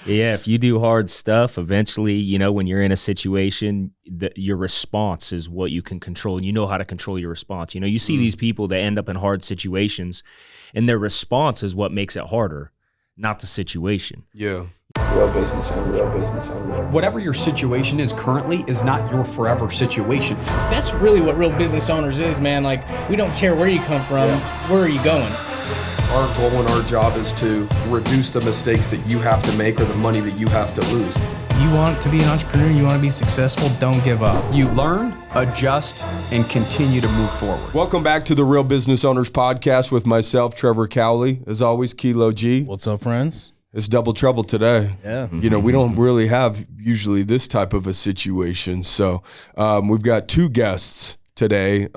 Yeah, if you do hard stuff, eventually, you know, when you're in a situation, your response is what you can control. And you know how to control your response. You know, you see these people that end up in hard situations, and their response is what makes it harder, not the situation. Yeah. Real business owner. Whatever your situation is currently is not your forever situation. That's really what real business owners is, man. Like, we don't care where you come from, where are you going? Our goal and our job is to reduce the mistakes that you have to make or the money that you have to lose. You want to be an entrepreneur, you want to be successful, don't give up. You learn, adjust, and continue to move forward. Welcome back to the Real Business Owners Podcast with myself, Trevor Cowley. As always, Kilo G. What's up, friends? It's double trouble today. Yeah. You know, we don't really have usually this type of a situation. So we've got two guests today.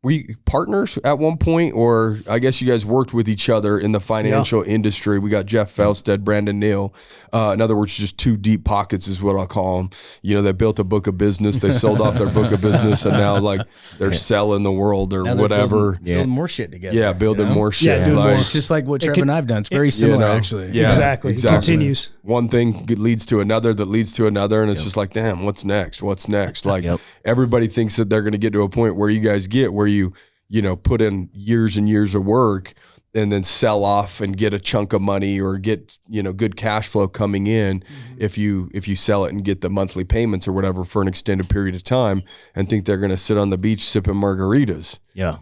Were you partners at one point, or I guess you guys worked with each other in the financial industry? We got Jeff Fieldstad, Brandon Neal. In other words, just two deep pockets is what I'll call them. You know, they built a book of business. They sold off their book of business, and now like they're selling the world or whatever. Building more shit together. Yeah, building more shit. Yeah, doing more. It's just like what Trevor and I've done. It's very similar, actually. Yeah, Exactly. It continues. One thing leads to another that leads to another, and it's just like, damn, what's next? What's next? Like everybody thinks that they're going to get to a point where you guys get where you know, put in years and years of work and then sell off and get a chunk of money or get, you know, good cash flow coming in if you sell it and get the monthly payments or whatever for an extended period of time, and think they're going to sit on the beach sipping margaritas. Yeah.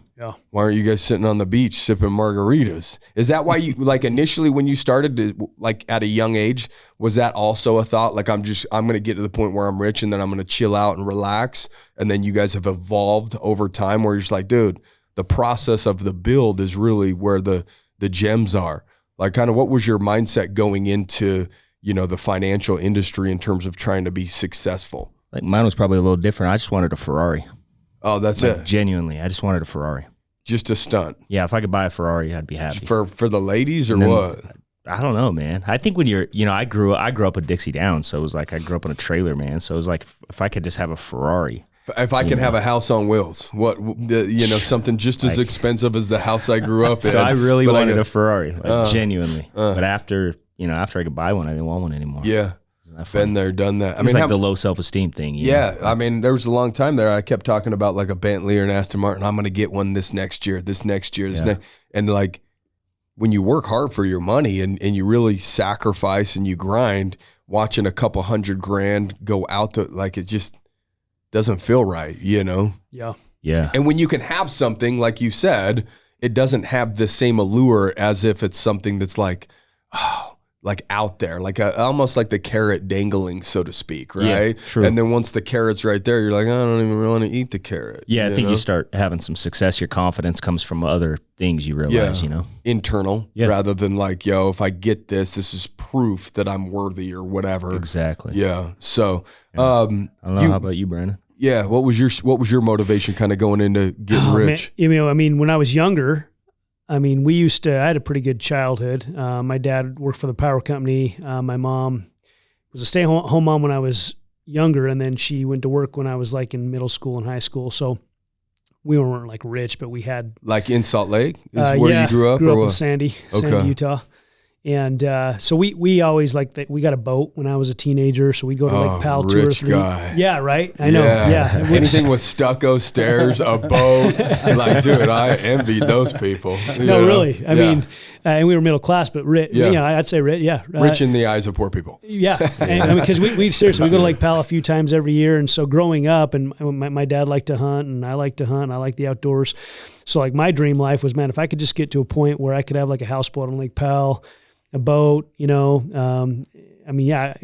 Why aren't you guys sitting on the beach sipping margaritas? Is that why you, like, initially when you started, like at a young age, was that also a thought? Like, I'm going to get to the point where I'm rich and then I'm going to chill out and relax. And then you guys have evolved over time where you're just like, dude, the process of the build is really where the gems are. Like, kind of what was your mindset going into, you know, the financial industry in terms of trying to be successful? Like, mine was probably a little different. I just wanted a Ferrari. Oh, that's like, it. Genuinely, I just wanted a Ferrari. Just a stunt. Yeah, if I could buy a Ferrari, I'd be happy. For the ladies or what? I don't know, man. I think when you're, you know, I grew up with Dixie Down, so it was like I grew up in a trailer, man. So it was like if I could just have a Ferrari. If I can have a house on wheels, something just as expensive as the house I grew up in. So I really wanted a Ferrari, like, genuinely. But after I could buy one, I didn't want one anymore. Yeah. Been there, done that. It's like the low self-esteem thing. You know? I mean, there was a long time there I kept talking about like a Bentley or an Aston Martin. I'm going to get one this next year. And like when you work hard for your money and you really sacrifice and you grind, watching a couple $100,000 go out to, like, it just doesn't feel right, you know? Yeah. And when you can have something, like you said, it doesn't have the same allure as if it's something that's like, like out there, like almost like the carrot dangling, so to speak, right? Yeah, true. And then once the carrot's right there, you're like, I don't even really want to eat the carrot. Yeah, I think you start having some success. Your confidence comes from other things you realize, you know? Internal, rather than like, yo, if I get this is proof that I'm worthy or whatever. Exactly. Yeah. So, I don't know. How about you, Brandon? Yeah. What was your motivation kind of going into getting rich? Man, you know, I mean, when I was younger, I mean, I had a pretty good childhood. My dad worked for the power company. My mom was a stay-at-home mom when I was younger, and then she went to work when I was like in middle school and high school. So we weren't like rich, but we had... Like in Salt Lake is where you grew up? Grew up in Sandy, Utah. And so we always like that. We got a boat when I was a teenager, so we'd go to Lake Powell 2 or 3. Guy. Yeah, right. I know. Yeah. Anything with stucco stairs, a boat, like, dude, I envied those people. No, really. I mean, and we were middle class, but rich. Yeah, I'd say rich. Yeah, rich in the eyes of poor people. Yeah, and, I mean, because we seriously we go to Lake Powell a few times every year, and so growing up, and my dad liked to hunt, and I like to hunt, and I like the outdoors. So like my dream life was, man, if I could just get to a point where I could have like a houseboat on Lake Powell, a boat, you know, I mean, yeah.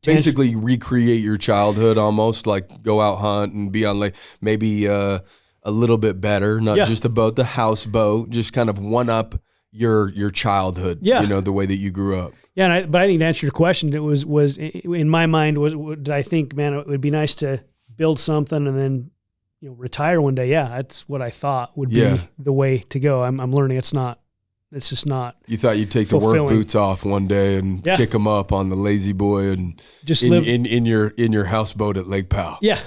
Basically recreate your childhood almost, like go out hunt and be on like maybe a little bit better, not just a boat, the houseboat, just kind of one up your childhood, you know, the way that you grew up. Yeah, but I think to answer your question, it was in my mind did I think, man, it would be nice to build something and then, you know, retire one day. Yeah, that's what I thought would be the way to go. I'm learning it's not. It's just not. You thought you'd take fulfilling. The work boots off one day and kick them up on the lazy boy and just live in your houseboat at Lake Powell. Yeah,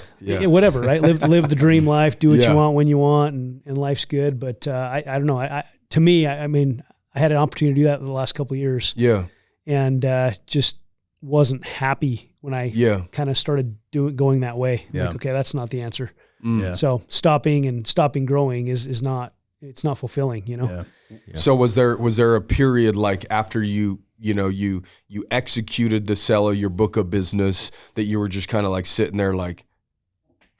whatever, right? Live the dream life, do what you want when you want, and life's good. But I don't know. To me, I mean, I had an opportunity to do that in the last couple of years. Yeah, and just wasn't happy when I kind of started going that way. Yeah. Like, okay, that's not the answer. Yeah. So stopping growing is not, it's not fulfilling, you know? Yeah. So was there a period like after you executed the sell of your book of business that you were just kind of like sitting there like,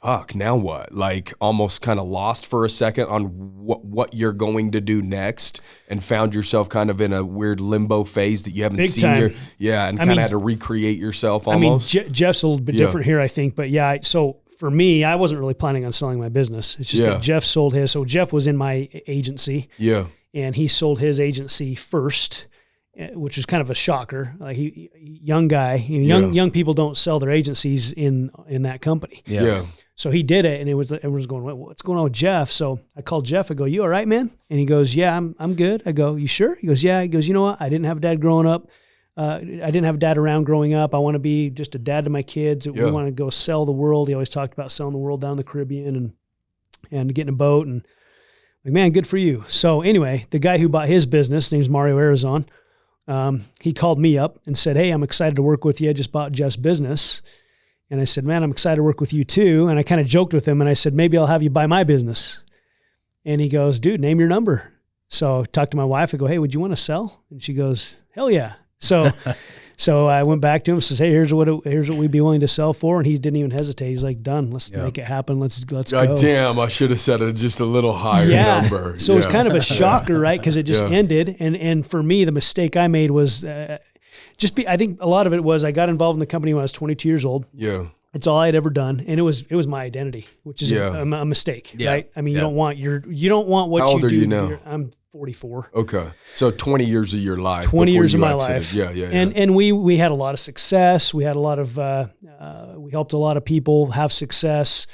fuck, now what? Like almost kind of lost for a second on what you're going to do next, and found yourself kind of in a weird limbo phase that you haven't Big seen time. and kind of had to recreate yourself almost. I mean, Jeff's a little bit different here, I think, but so for me, I wasn't really planning on selling my business. It's just that Jeff sold his. So Jeff was in my agency. Yeah. And he sold his agency first, which was kind of a shocker. Like young guy, young people don't sell their agencies in that company. Yeah. So he did it, and everyone was going, "What's going on with Jeff?" So I called Jeff. I go, "You all right, man?" And he goes, "Yeah, I'm good." I go, "You sure?" He goes, "Yeah." He goes, "You know what? I didn't have a dad growing up. I didn't have a dad around growing up. I want to be just a dad to my kids. We want to go sell the world." He always talked about selling the world down in the Caribbean and getting a boat. And like, man, good for you. So anyway, the guy who bought his business, his name's Mario Arizon. He called me up and said, "Hey, I'm excited to work with you. I just bought Jeff's business." And I said, "Man, I'm excited to work with you too." And I kind of joked with him and I said, "Maybe I'll have you buy my business." And he goes, "Dude, name your number." So I talked to my wife. I go, "Hey, would you want to sell?" And she goes, "Hell yeah." So I went back to him and says, "Hey, here's what we'd be willing to sell for." And he didn't even hesitate. He's like, "Done. Let's make it happen. Let's go." Damn, I should have said it just a little higher number. So it was kind of a shocker, right? Because it just ended. And for me, the mistake I made was I think a lot of it was I got involved in the company when I was 22 years old. Yeah. It's all I had ever done. And it was my identity, which is a mistake, right? I mean, you don't want what How you old do. Are you now? I'm 44. Okay. So 20 years of your life. 20 years of my life. life. Yeah. And we had a lot of success. We had a lot of, we helped a lot of people have success.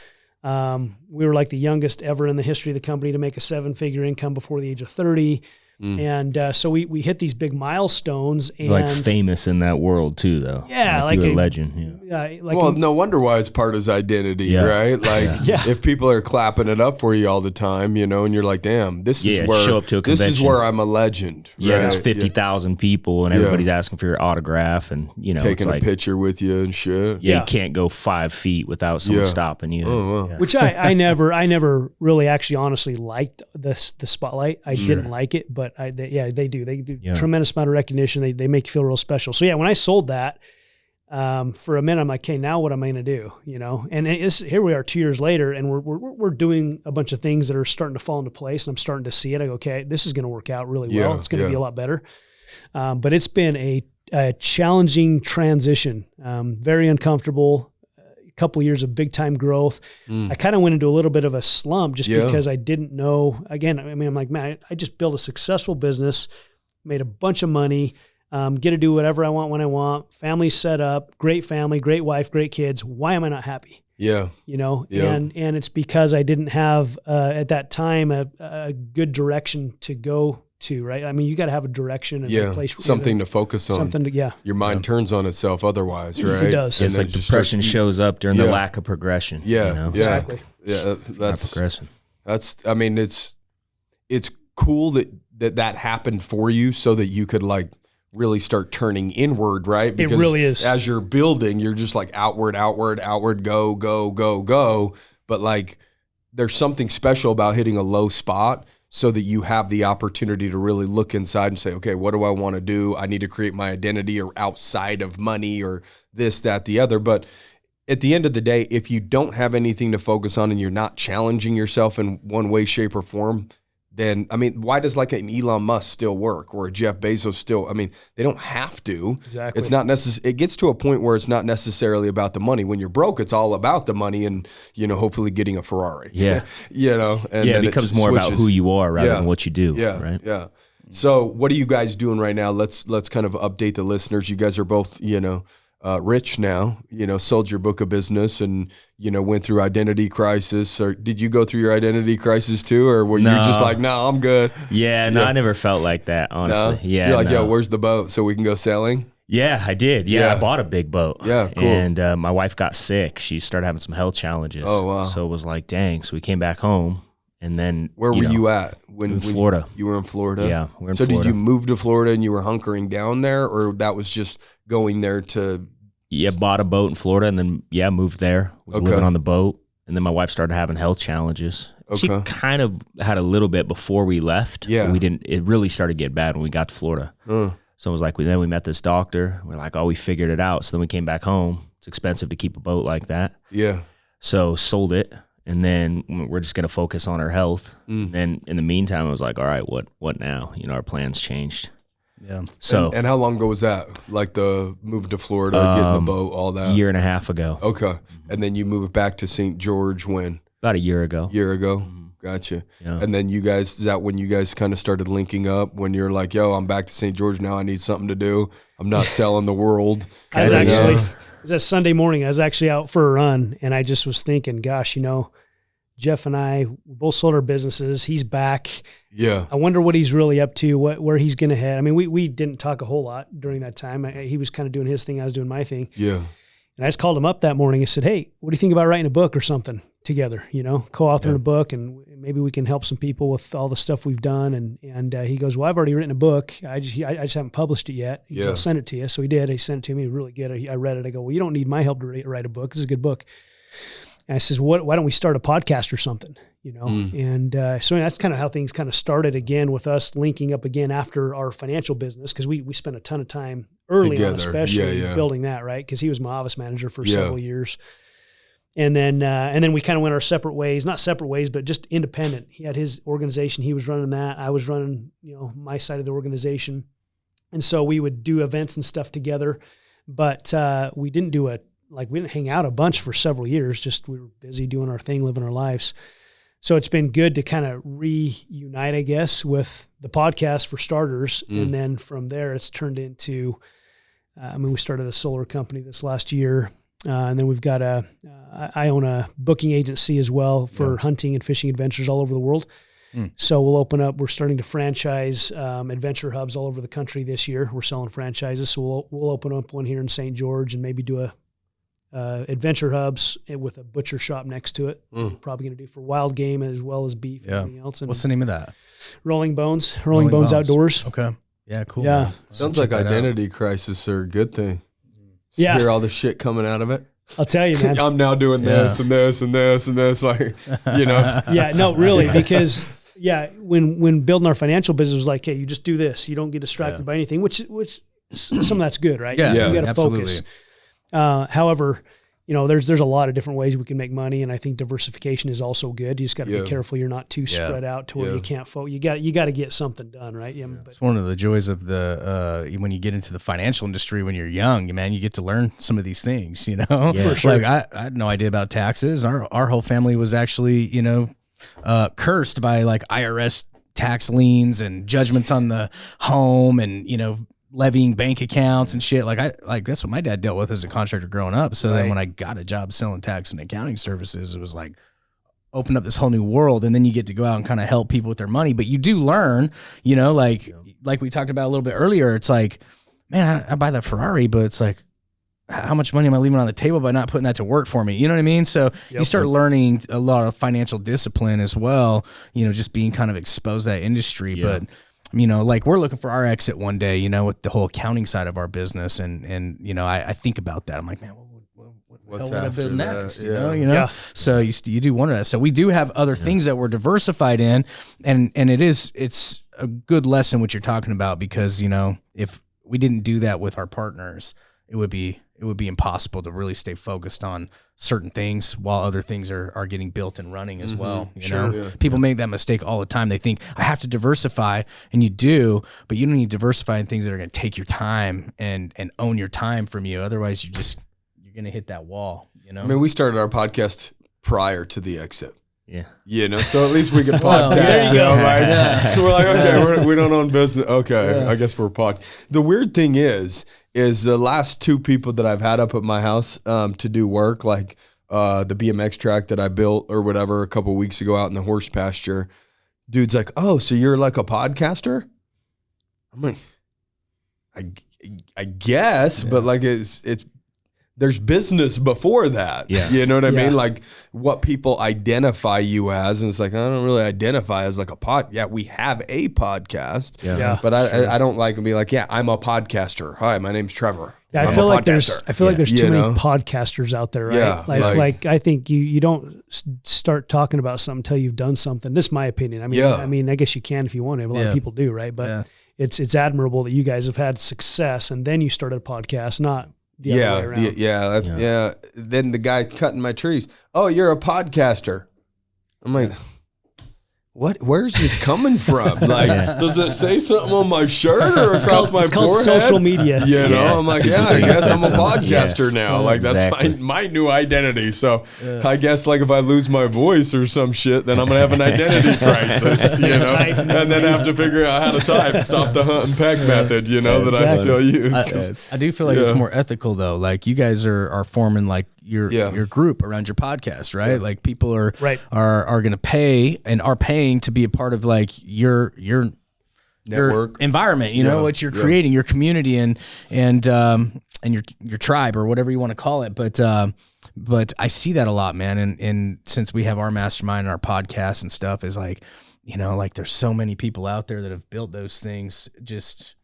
We were like the youngest ever in the history of the company to make a 7-figure income before the age of 30. And so we hit these big milestones. And like famous in that world too, though. Yeah, like you're a legend. No wonder why it's part of his identity, right? Like if people are clapping it up for you all the time, and you're like, damn, this is where show up to a convention. This is where I'm a legend. Yeah, right? there's 50,000 people and everybody's asking for your autograph, and taking it's a picture with you and shit. Yeah, you can't go 5 feet without someone stopping you. Oh, wow. Which I never really actually honestly liked the spotlight. I didn't like it, but they do. They do tremendous amount of recognition. They make you feel real special. So when I sold that, for a minute, I'm like, okay, now what am I going to do? And here we are 2 years later, and we're doing a bunch of things that are starting to fall into place, and I'm starting to see it. I go, okay, this is going to work out really well. It's going to be a lot better. But it's been a challenging transition, very uncomfortable. Couple of years of big time growth. I kind of went into a little bit of a slump just because I didn't know. Again, I mean, I'm like, man, I just built a successful business, made a bunch of money, get to do whatever I want when I want. Family set up, great family, great wife, great kids. Why am I not happy? Yeah. And it's because I didn't have at that time a good direction to go to, right? I mean, you got to have a direction and a place, something to focus on. Your mind turns on itself otherwce, right? It does. It's like depression shows up during the lack of progression. Yeah. Exactly. Yeah, that's progression. I mean, it's cool that happened for you so that you could like really start turning inward, right? Because it really is. As you're building, you're just like outward, go. But like, there's something special about hitting a low spot so that you have the opportunity to really look inside and say, okay, what do I want to do? I need to create my identity or outside of money or this, that, the other. But at the end of the day, if you don't have anything to focus on and you're not challenging yourself in one way, shape, or form, then, I mean, why does like an Elon Musk still work or a Jeff Bezos still? I mean, they don't have to. Exactly. It's not it gets to a point where it's not necessarily about the money. When you're broke, it's all about the money and, hopefully getting a Ferrari. Yeah. And it becomes more about who you are rather than what you do. Yeah. Right. Yeah. So what are you guys doing right now? Let's kind of update the listeners. You guys are both, rich now, sold your book of business and, went through identity crisis. Or did you go through your identity crisis too? Or were you just like, no, I'm good? Yeah, no, I never felt like that, honestly. No? Yeah. You're like, yo, where's the boat so we can go sailing? Yeah, I did. Yeah, I bought a big boat. Yeah, cool. And my wife got sick. She started having some health challenges. Oh, wow. So it was like, dang. So we came back home And then where were you at in Florida? You were in Florida. Yeah, we're in so Florida. Did you move to Florida and you were hunkering down there, or that was just going there to? Yeah, bought a boat in Florida and then moved there. Was living on the boat, and then my wife started having health challenges. She kind of had a little bit before we left. Yeah, we didn't. It really started getting bad when we got to Florida. So it was like then we met this doctor. We're like, oh, we figured it out. So then we came back home. It's expensive to keep a boat like that. Yeah. So sold it, and then we're just gonna focus on our health. And then in the meantime, I was like, all right, what now? Our plans changed. Yeah. So and how long ago was that? Like the move to Florida, getting the boat, all that. Year and a half ago. Okay. And then you moved back to St. George when? About a year ago. Gotcha. Yeah. And then you guys, is that when you guys kind of started linking up, when you're like, yo, I'm back to St. George now, I need something to do. I'm not selling the world. It was a Sunday morning. I was actually out for a run, and I just was thinking, gosh, Jeff and I both sold our businesses. He's back. Yeah. I wonder what he's really up to, where he's going to head. I mean, we didn't talk a whole lot during that time. He was kind of doing his thing. I was doing my thing. Yeah. And I just called him up that morning and said, hey, what do you think about writing a book or something together, co-authoring a book, and maybe we can help some people with all the stuff we've done. And he goes, well, I've already written a book. I just haven't published it yet. He goes, I'll send it to you. So he did. He sent it to me. Really good. I read it. I go, well, you don't need my help to write a book. This is a good book. And I says, why don't we start a podcast or something? And so that's kind of how things kind of started again with us linking up again after our financial business, because we spent a ton of time early on, especially building that, right? Because he was my office manager for several years. And then we kind of went our separate ways, not separate ways, but just independent. He had his organization. He was running that. I was running, my side of the organization. And so we would do events and stuff together, but we didn't we didn't hang out a bunch for several years. Just we were busy doing our thing, living our lives. So it's been good to kind of reunite, I guess, with the podcast for starters. And then from there, it's turned into, we started a solar company this last year. And then we've got I own a booking agency as well for hunting and fishing adventures all over the world. So we're starting to franchise adventure hubs all over the country this year. We're selling franchises. So we'll open up one here in St. George and maybe do adventure hubs with a butcher shop next to it. Probably going to do for wild game as well as beef and everything else. And what's the name of that? Rolling Bones Outdoors. Okay. Yeah, cool. Yeah. Sounds like identity crisis are a good thing. Yeah. Hear all the shit coming out of it. I'll tell you, man. I'm now doing this and this and this and this, like, Yeah, no, really, because when building our financial business was like, hey, you just do this. You don't get distracted by anything, which some of that's good, right? Yeah, you got to focus. However, there's a lot of different ways we can make money, and I think diversification is also good. You just got to be careful you're not too spread out to where you can't focus. You got to get something done, right? It's one of the joys of when you get into the financial industry when you're young, man. You get to learn some of these things, For sure. Like I had no idea about taxes. Our whole family was actually, cursed by like IRS tax liens and judgments on the home, and levying bank accounts and shit. Like that's what my dad dealt with as a contractor growing up. So then when I got a job selling tax and accounting services, it was like opened up this whole new world. And then you get to go out and kind of help people with their money. But you do learn, like we talked about a little bit earlier. It's like, man, I buy that Ferrari, but it's like, how much money am I leaving on the table by not putting that to work for me? You know what I mean? So you start learning a lot of financial discipline as well, just being kind of exposed to that industry. Yeah. But like we're looking for our exit one day, with the whole accounting side of our business. And I think about that. I'm like, man, what's what after next? that? So you do wonder that. So we do have other things that we're diversified in, and it's a good lesson what you're talking about, because, if we didn't do that with our partners, it would be impossible to really stay focused on certain things while other things are getting built and running as well. People make that mistake all the time. They think I have to diversify, and you do, but you don't need to diversify in things that are going to take your time and own your time from you. Otherwise, you're going to hit that wall. I mean, we started our podcast prior to the exit. Yeah. So at least we can podcast. There you go. So we're like, okay, we don't own business. Okay, I guess we're pod. The weird thing is the last two people that I've had up at my house to do work, like the BMX track that I built or whatever a couple of weeks ago out in the horse pasture. Dude's like, oh, so you're like a podcaster? I'm like, I guess, but like it's there's business before that. Yeah. You know what I Yeah. mean? Like what people identify you as. And it's like, I don't really identify as like a pod. Yeah, we have a podcast. Yeah. But I don't like to be like, yeah, I'm a podcaster. Hi, my name's Trevor. Yeah, I'm I feel a like there's podcaster. too You many know? podcasters out there, right? Yeah, like I think you don't start talking about something until you've done something. This is my opinion. I mean, I guess you can if you want to. A lot of people do, right? But it's admirable that you guys have had success and then you started a podcast, not the other way around. Yeah. Then the guy cutting my trees. Oh, you're a podcaster. I'm like, what? Where's this coming from? Like, does it say something on my shirt or across my It's called forehead? social media. You know, I'm like, I guess I'm a podcaster Yeah. now. Like, that's Exactly. my new identity. So I guess like if I lose my voice or some shit, then I'm gonna have an identity crisis, you know, and then have to figure out how to type, stop the hunt and peck method, you know, that I still use. 'Cause- I do feel like it's more ethical though. Like you guys are forming like your group around your podcast, right? Like people are going to pay and are paying to be a part of like your Network. environment, you know, what you're creating, your community and your tribe or whatever you want to call it. But I see that a lot, man. And since we have our mastermind and our podcast and stuff is like, you know, like there's so many people out there that have built those things just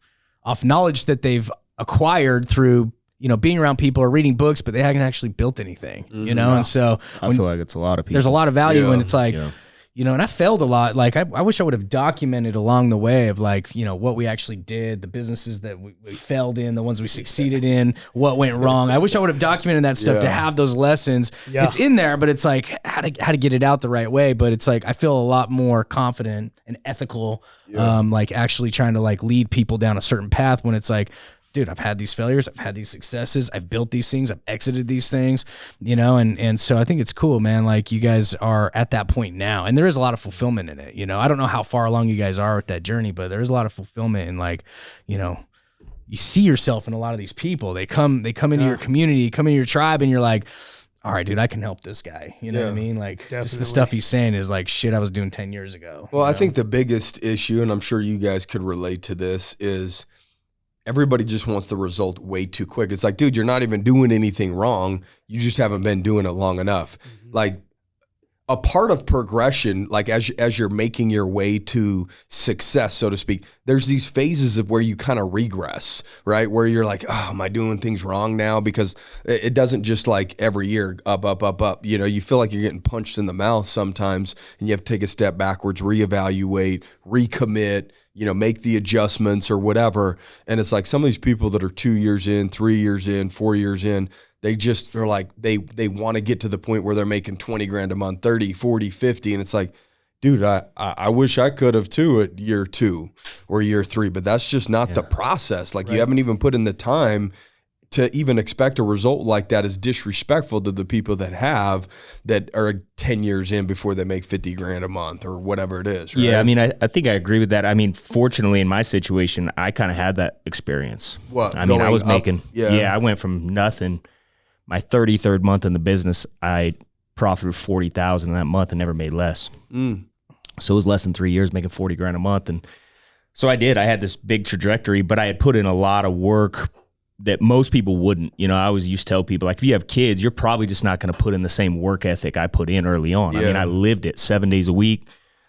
off knowledge that they've acquired through, you know, being around people or reading books, but they haven't actually built anything, you know? And so I feel like it's a lot of people. there's a lot of value when it's like, Yeah. you know, and I failed a lot. Like I wish I would have documented along the way of like, you know, what we actually did, the businesses that we failed in, the ones we succeeded in, what went wrong. I wish I would have documented that stuff to have those lessons. Yeah. It's in there, but it's like how to get it out the right way. But it's like I feel a lot more confident and ethical, like actually trying to like lead people down a certain path when it's like, dude, I've had these failures, I've had these successes, I've built these things, I've exited these things, you know, and so I think it's cool, man. Like you guys are at that point now, and there is a lot of fulfillment in it. You know, I don't know how far along you guys are with that journey, but there's a lot of fulfillment in like, you know, you see yourself in a lot of these people. They come into your community, come into your tribe, and you're like, all right, dude, I can help this guy. You know what I mean? Like just the stuff he's saying is like shit I was doing 10 years ago. Well, I think the biggest issue, and I'm sure you guys could relate to this, is everybody just wants the result way too quick. It's like, dude, you're not even doing anything wrong. You just haven't been doing it long enough. Like a part of progression, like as you're making your way to success, so to speak, there's these phases of where you kind of regress, right? Where you're like, oh, am I doing things wrong now? Because it doesn't just like every year up. You know, you feel like you're getting punched in the mouth sometimes and you have to take a step backwards, reevaluate, recommit, you know, make the adjustments or whatever. And it's like some of these people that are 2 years in, 3 years in, 4 years in, they just are like, they want to get to the point where they're making 20 grand a month, 30, 40, 50. And it's like, dude, I wish I could have too at year 2 or year 3, but that's just not the process. Like you haven't even put in the time to even expect a result like that is disrespectful to the people that are 10 years in before they make 50 grand a month or whatever it is. Right? Yeah, I mean, I think I agree with that. I mean, fortunately, in my situation, I kind of had that experience. What? I mean, I was going up? making, Yeah. I went from nothing. My 33rd month in the business, I profited 40,000 that month and never made less. So it was less than 3 years making 40 grand a month. And so I had this big trajectory, but I had put in a lot of work that most people wouldn't. You know, I always used to tell people, like, if you have kids, you're probably just not going to put in the same work ethic I put in early on. I mean, I lived it 7 days a week,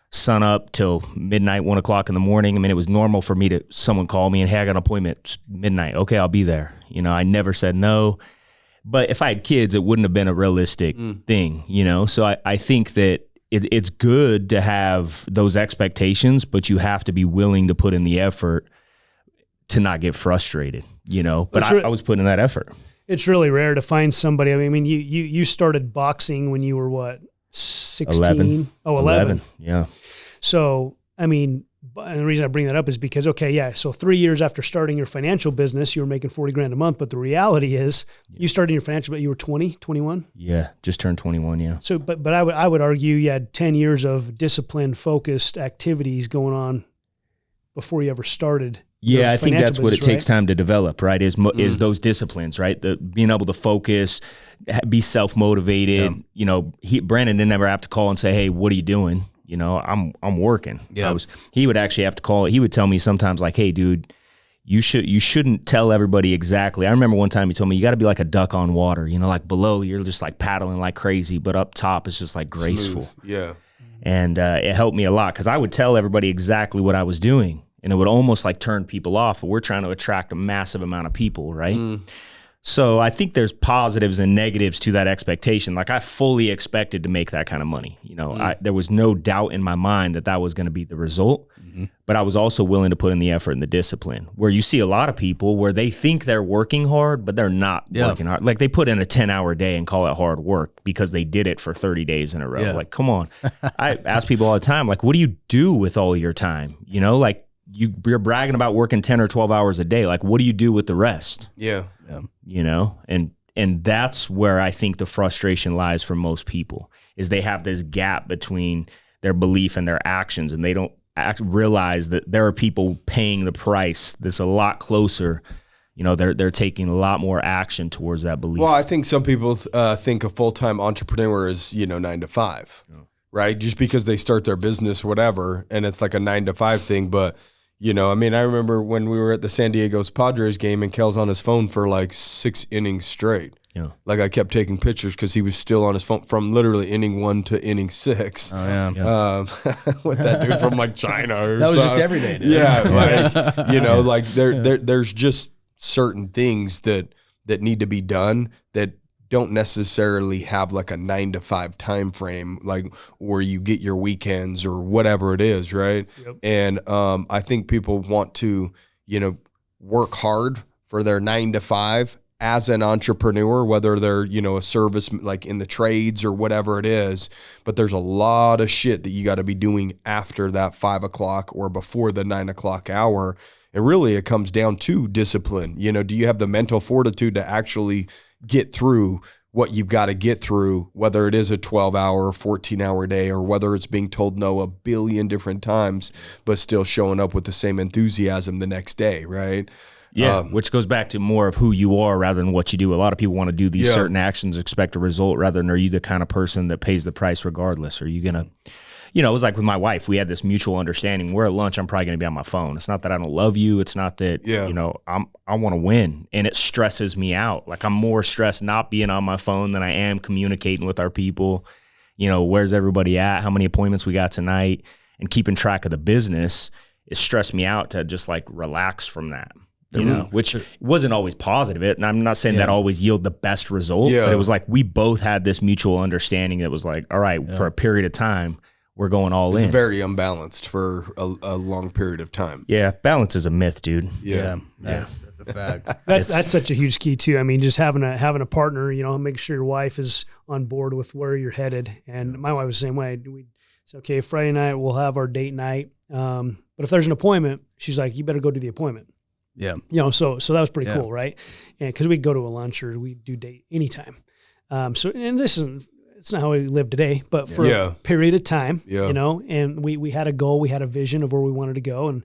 sun up till midnight, 1 o'clock in the morning. I mean, it was normal for me to, someone call me and, hey, I got an appointment it's midnight. Okay, I'll be there. You know, I never said no. But if I had kids, it wouldn't have been a realistic thing, you know? So I think that it's good to have those expectations, but you have to be willing to put in the effort to not get frustrated, you know? But I was putting in that effort. It's really rare to find somebody. I mean, you started boxing when you were what, 16? 11. Oh, 11. Yeah. So, I mean, and the reason I bring that up is because, so 3 years after starting your financial business, you were making 40 grand a month. But the reality is you started your financial, but you were 20, 21? Yeah, just turned 21, yeah. So, but I would argue you had 10 years of disciplined, focused activities going on before you ever started. Yeah, I think that's what it business, takes time to develop, right? Is those disciplines, right? Being able to focus, be self-motivated. Yeah. You know, Brandon didn't ever have to call and say, hey, what are you doing? You know, I'm working. Yeah. He would actually have to call. He would tell me sometimes like, hey, dude, you shouldn't tell everybody exactly. I remember one time he told me you got to be like a duck on water, you know, like below you're just like paddling like crazy, but up top it's just like graceful. Smooth. Yeah. And it helped me a lot because I would tell everybody exactly what I was doing, and it would almost like turn people off. But we're trying to attract a massive amount of people, right? So I think there's positives and negatives to that expectation. Like I fully expected to make that kind of money. You know, there was no doubt in my mind that was going to be the result. But I was also willing to put in the effort and the discipline. Where you see a lot of people where they think they're working hard, but they're not working hard. Like they put in a 10-hour day and call it hard work because they did it for 30 days in a row. Like, come on. I ask people all the time, like, what do you do with all your time? You know, like you're bragging about working 10 or 12 hours a day. Like, what do you do with the rest? Yeah. You know, and that's where I think the frustration lies for most people is they have this gap between their belief and their actions, and they don't realize that there are people paying the price that's a lot closer. You know, they're taking a lot more action towards that belief. Well, I think some people think a full-time entrepreneur is, 9 to 5, right? Just because they start their business, whatever, and it's like a 9 to 5 thing. But, I mean, I remember when we were at the San Diego Padres game and Kel's on his phone for like 6 innings straight. Yeah. Like I kept taking pictures because he was still on his phone from literally inning 1 to inning 6. Oh yeah. With that dude from like China or That was just something. every day, dude. Yeah, like like there's just certain things that need to be done that don't necessarily have like a 9 to 5 time frame, like where you get your weekends or whatever it is, right? Yep. And I think people want to, work hard for their 9 to 5 as an entrepreneur, whether they're, a service like in the trades or whatever it is, but there's a lot of shit that you got to be doing after that 5 o'clock or before the 9 o'clock hour. And really it comes down to discipline. Do you have the mental fortitude to actually get through what you've got to get through, whether it is a 12-hour, 14-hour day, or whether it's being told no a billion different times, but still showing up with the same enthusiasm the next day, right? Yeah, which goes back to more of who you are rather than what you do. A lot of people want to do these certain actions, expect a result, rather than are you the kind of person that pays the price regardless? Are you going to, it was like with my wife, we had this mutual understanding. We're at lunch, I'm probably going to be on my phone. It's not that I don't love you. It's not that, I want to win. And it stresses me out. Like I'm more stressed not being on my phone than I am communicating with our people. Where's everybody at? How many appointments we got tonight? And keeping track of the business, it stressed me out to just like relax from that. Which wasn't always positive. And I'm not saying that always yield the best result, but it was like we both had this mutual understanding that was like, all right, for a period of time, we're going all in. It's very unbalanced for a long period of time. Yeah, balance is a myth, dude. Yeah. That's a fact. That's such a huge key too. I mean, just having a partner, make sure your wife is on board with where you're headed. And my wife was the same way. We said, okay, Friday night we'll have our date night. But if there's an appointment, she's like, you better go to the appointment. Yeah. So that was pretty cool, right? And because we'd go to a lunch or we do date anytime. And it's not how we live today, but for a period of time, and we had a goal, we had a vision of where we wanted to go, and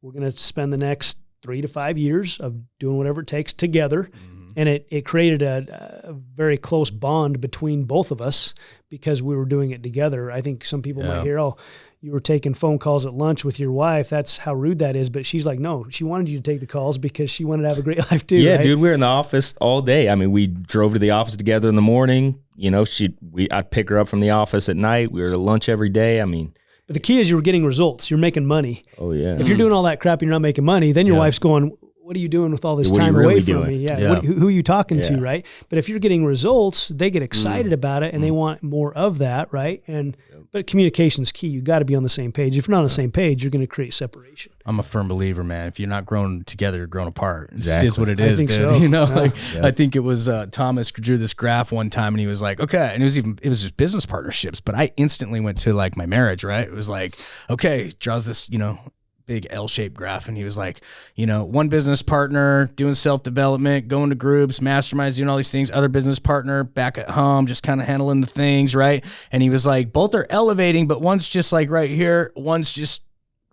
we're going to spend the next 3 to 5 years of doing whatever it takes together. Mm-hmm. And it created a very close bond between both of us because we were doing it together. I think some people might hear, you were taking phone calls at lunch with your wife. That's how rude that is. But she's like, no, she wanted you to take the calls because she wanted to have a great life too. Yeah, right? dude, we were in the office all day. I mean, we drove to the office together in the morning. I'd pick her up from the office at night. We were at lunch every day. I mean, but the key is you were getting results. You're making money. Oh yeah. If you're doing all that crap and you're not making money, then your wife's going, what are you doing with all this time away from me? Yeah. Who are you talking to, right? But if you're getting results, they get excited about it and they want more of that, right? But communication is key. You got to be on the same page. If you're not on the same page, you're going to create separation. I'm a firm believer, man. If you're not growing together, you're growing apart. Exactly. It's just what it is, dude. So. I think it was Thomas drew this graph one time, and he was like, okay, and it was just business partnerships. But I instantly went to like my marriage, right? It was like, okay, draws this, big L-shaped graph, and he was like, one business partner doing self-development, going to groups, masterminds, doing all these things, other business partner back at home, just kind of handling the things, right? And he was like, both are elevating, but one's just like right here, one's just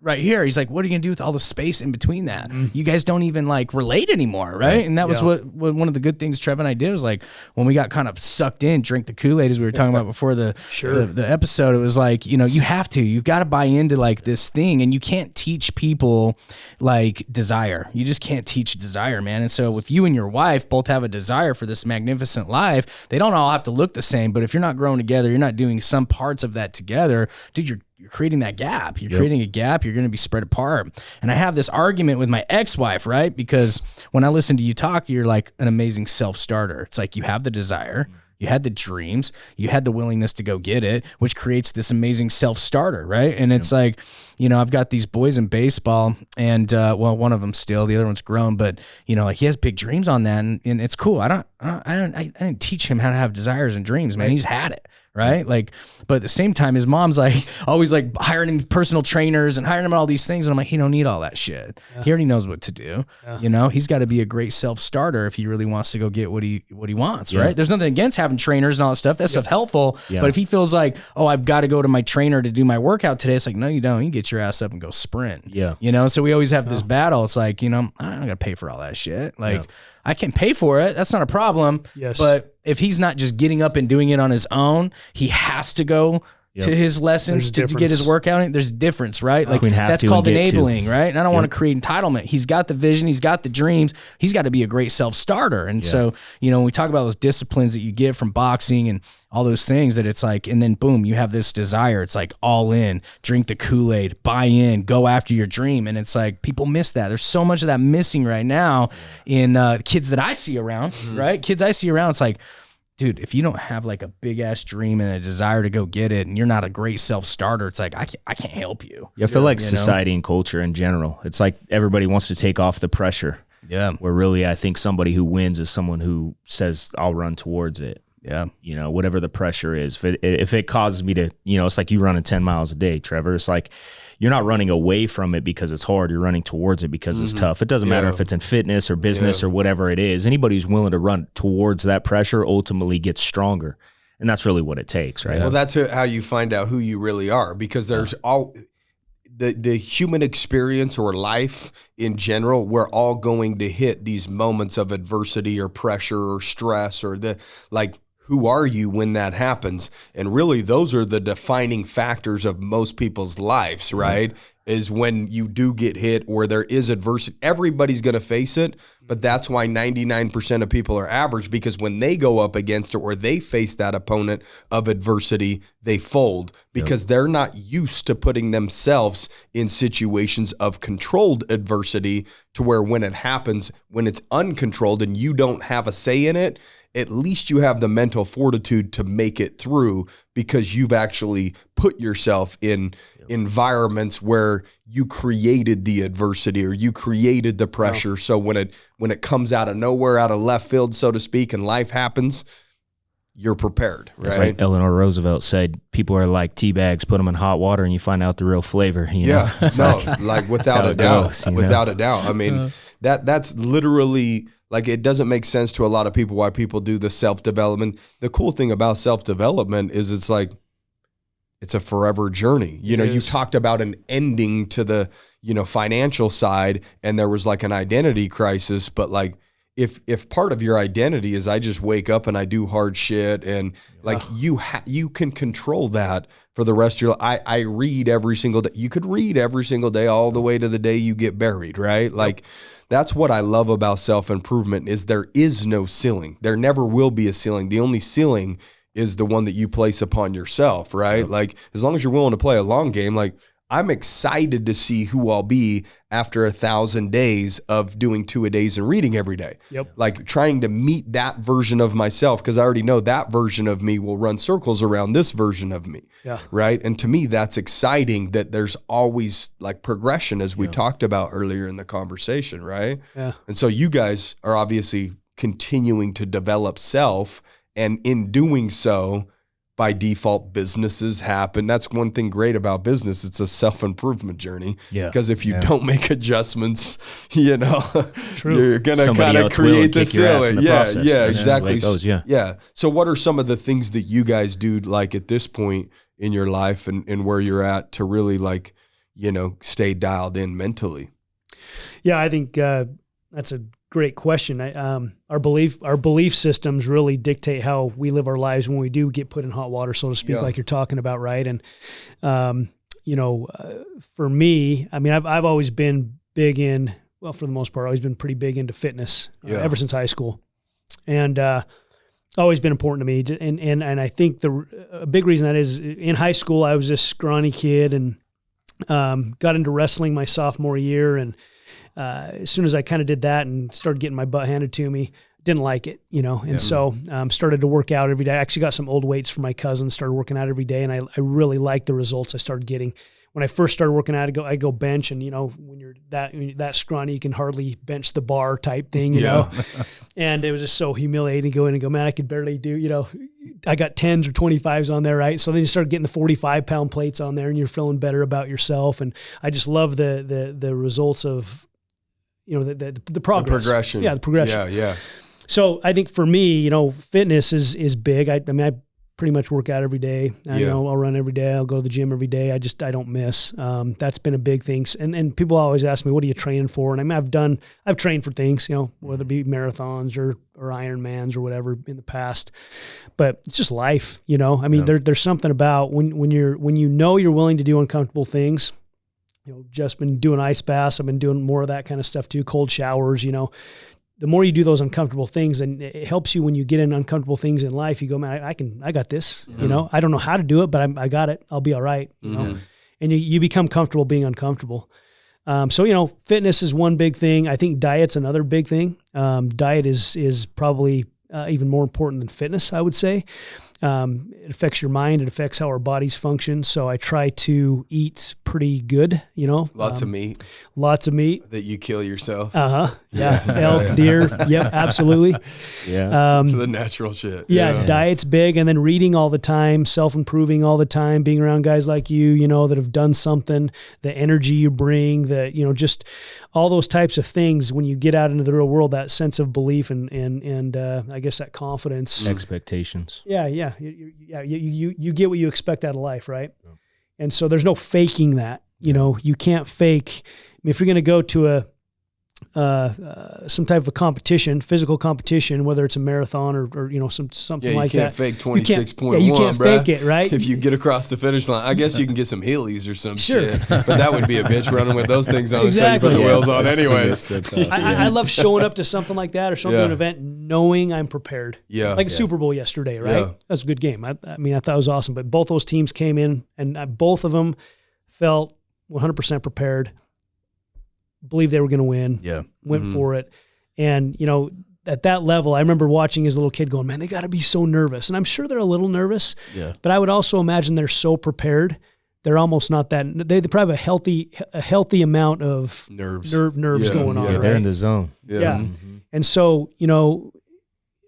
right here. He's like, what are you gonna do with all the space in between that? You guys don't even like relate anymore, right? And that was what one of the good things Trev and I did was like when we got kind of sucked in, drink the Kool-Aid as we were talking about before the episode. It was like, you've got to buy into like this thing, and you can't teach people like desire. You just can't teach desire, man. And so if you and your wife both have a desire for this magnificent life, they don't all have to look the same, but if you're not growing together, you're not doing some parts of that together, dude, you're creating that gap. You're creating a gap. You're going to be spread apart. And I have this argument with my ex-wife, right? Because when I listen to you talk, you're like an amazing self-starter. It's like you have the desire, you had the dreams, you had the willingness to go get it, which creates this amazing self-starter, right? And it's like, I've got these boys in baseball, and one of them still, the other one's grown, but like he has big dreams on that, and it's cool. I didn't teach him how to have desires and dreams, man. He's had it. Right. Like, but at the same time, his mom's like always like hiring him personal trainers and hiring him all these things. And I'm like, he don't need all that shit. He already knows what to do. He's got to be a great self-starter if he really wants to go get what he wants. Right. There's nothing against having trainers and all that stuff. That stuff helpful. But if he feels like, oh, I've got to go to my trainer to do my workout today, it's like, no, you don't. You get your ass up and go sprint. So we always have this battle. It's like, I'm not going to pay for all that shit. Like, I can pay for it. That's not a problem. But if he's not just getting up and doing it on his own, he has to go to his lessons to get his workout in. There's a difference, right? Like that's called enabling, right? And I don't want to create entitlement. He's got the vision. He's got the dreams. He's got to be a great self-starter. And so, when we talk about those disciplines that you get from boxing and all those things, that it's like, and then boom, you have this desire. It's like all in, drink the Kool-Aid, buy in, go after your dream. And it's like, people miss that. There's so much of that missing right now in kids that I see around, right? Kids I see around, it's like, dude, if you don't have like a big ass dream and a desire to go get it, and you're not a great self-starter, it's like, I can't help you. I feel like society and culture in general, it's like everybody wants to take off the pressure. Where really, I think somebody who wins is someone who says, I'll run towards it. Whatever the pressure is. If it causes me to, it's like you running 10 miles a day, Trevor. It's like you're not running away from it because it's hard. You're running towards it because it's tough. It doesn't matter if it's in fitness or business or whatever it is. Anybody who's willing to run towards that pressure ultimately gets stronger. And that's really what it takes, right? Well, that's how you find out who you really are, because there's all the human experience or life in general. We're all going to hit these moments of adversity or pressure or stress or who are you when that happens? And really, those are the defining factors of most people's lives, right? Is when you do get hit or there is adversity. Everybody's going to face it, but that's why 99% of people are average, because when they go up against it or they face that opponent of adversity, they fold because they're not used to putting themselves in situations of controlled adversity, to where when it happens, when it's uncontrolled and you don't have a say in it, at least you have the mental fortitude to make it through, because you've actually put yourself in environments where you created the adversity or you created the pressure. So when it comes out of nowhere, out of left field, so to speak, and life happens, you're prepared, right? It's like Eleanor Roosevelt said, people are like tea bags, put them in hot water and you find out the real flavor. Without a doubt. Without a doubt. I mean, that's literally... Like, it doesn't make sense to a lot of people why people do the self-development. The cool thing about self-development is it's like, it's a forever journey. You talked about an ending to the, financial side, and there was like an identity crisis. But like, if part of your identity is I just wake up and I do hard shit, and like you can control that for the rest of your life. I read every single day. You could read every single day all the way to the day you get buried, right? Like, that's what I love about self-improvement, is there is no ceiling. There never will be a ceiling. The only ceiling is the one that you place upon yourself, right? Yep. Like, as long as you're willing to play a long game, like, I'm excited to see who I'll be after 1,000 days of doing 2-a-days and reading every day. Yep. Like, trying to meet that version of myself, because I already know that version of me will run circles around this version of me. Yeah. Right. And to me, that's exciting, that there's always like progression, as we talked about earlier in the conversation. Right. Yeah. And so you guys are obviously continuing to develop self, and in doing so, by default, businesses happen. That's one thing great about business. It's a self-improvement journey. Yeah. Because if you don't make adjustments, you're going to kind of will create the kick your ass in ceiling. the Yeah, process. yeah, That's just the way exactly. it goes, Yeah. So what are some of the things that you guys do, like, at this point in your life and where you're at, to really, like, stay dialed in mentally? Yeah, I think that's a great question. Our belief systems really dictate how we live our lives when we do get put in hot water, so to speak, like you're talking about, right? And for me, I mean, I've always been big in, well, for the most part, always been pretty big into fitness ever since high school, and always been important to me. And I think a big reason that is, in high school I was this scrawny kid and got into wrestling my sophomore year, and as soon as I kind of did that and started getting my butt handed to me, didn't like it, and so started to work out every day. I actually got some old weights from my cousin, started working out every day, and I really liked the results I started getting. When I first started working out, I go bench, and when you're that scrawny, you can hardly bench the bar type thing, you know. And it was just so humiliating to go in and go, man, I could barely do, I got 10s or 25s on there, right? So then you start getting the 45-pound plates on there, and you're feeling better about yourself. And I just love the results of, the progress, the progression. Yeah, the progression. Yeah. So I think for me, fitness is big. I pretty much work out every day. I'll run every day. I'll go to the gym every day. I don't miss. That's been a big thing. And people always ask me, what are you training for? And I've trained for things, whether it be marathons or Ironmans or whatever in the past, but it's just life, there's something about when you're willing to do uncomfortable things. Just been doing ice baths. I've been doing more of that kind of stuff too. Cold showers, the more you do those uncomfortable things, and it helps you when you get in uncomfortable things in life. You go, man, I got this. I don't know how to do it, but I got it. I'll be all right. And you become comfortable being uncomfortable. So fitness is one big thing. I think diet's another big thing. Diet is probably even more important than fitness, I would say. It affects your mind. It affects how our bodies function. So I try to eat pretty good, Lots of meat. Lots of meat. That you kill yourself. Yeah. Elk, deer. Yep, absolutely. Yeah. The natural shit. Yeah, diet's big. And then reading all the time, self-improving all the time, being around guys like you, that have done something, the energy you bring, just all those types of things. When you get out into the real world, that sense of belief and I guess that confidence. Expectations. Yeah. You get what you expect out of life, right? Yeah. And so there's no faking that. You can't fake. If you're going to go to some type of a competition, physical competition, whether it's a marathon or something like that. You can't fake 26.1, you can't fake it, right? If you get across the finish line, I guess you can get some Heelys or some shit, but that would be a bitch running with those things on until you put the wheels on anyways. I love showing up to something like that or something, an event, knowing I'm prepared. Yeah. Like the Super Bowl yesterday, right? Yeah. That was a good game. I thought it was awesome, but both those teams came in and both of them felt 100% prepared. Believe they were going to win. Yeah. Went for it. And, at that level, I remember watching as a little kid going, man, they got to be so nervous. And I'm sure they're a little nervous. Yeah. But I would also imagine they're so prepared. They're almost not that. They probably have a healthy amount of nerves going on. Yeah, they're in the zone. Yeah. Mm-hmm. And so,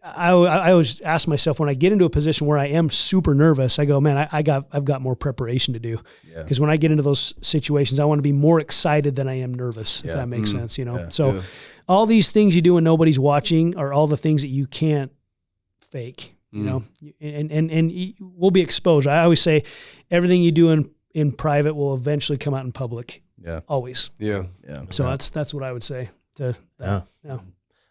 I always ask myself, when I get into a position where I am super nervous, I go, man, I've got more preparation to do. Because when I get into those situations, I want to be more excited than I am nervous, if that makes sense, So all these things you do when nobody's watching are all the things that you can't fake, and we'll be exposed. I always say everything you do in private will eventually come out in public. Yeah. Always. Yeah. So that's what I would say to that. Yeah.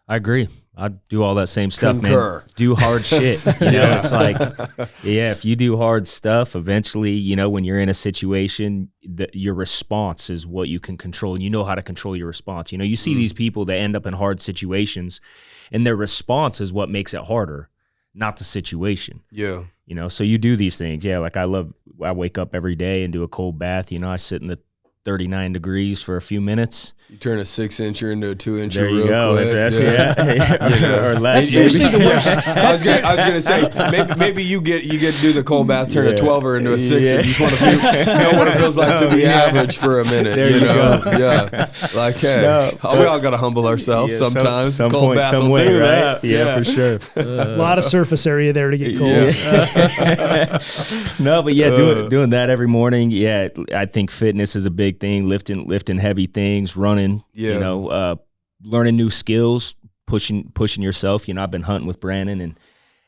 I agree. I do all that same stuff, Concur. man. Do hard shit. It's like, if you do hard stuff, eventually, when you're in a situation, your response is what you can control. You know how to control your response. You see these people that end up in hard situations, and their response is what makes it harder, not the situation. Yeah. So you do these things. Yeah, like I wake up every day and do a cold bath. I sit in the 39 degrees for a few minutes. You turn a 6-incher into a 2-incher. There you real go. quick. Or less. I was gonna say maybe you get to do the cold bath, turn a 12er into a 6er. You just want to know what it feels like to be average for a minute. There you go. Yeah. Like, hey, we all got to humble ourselves sometimes. Some cold point, bath some will way, do right? that. Yeah, for sure. A lot of surface area there to get cold. No, but doing that every morning. Yeah, I think fitness is a big thing. Lifting heavy things, running. Learning new skills, pushing yourself. I've been hunting with Brandon,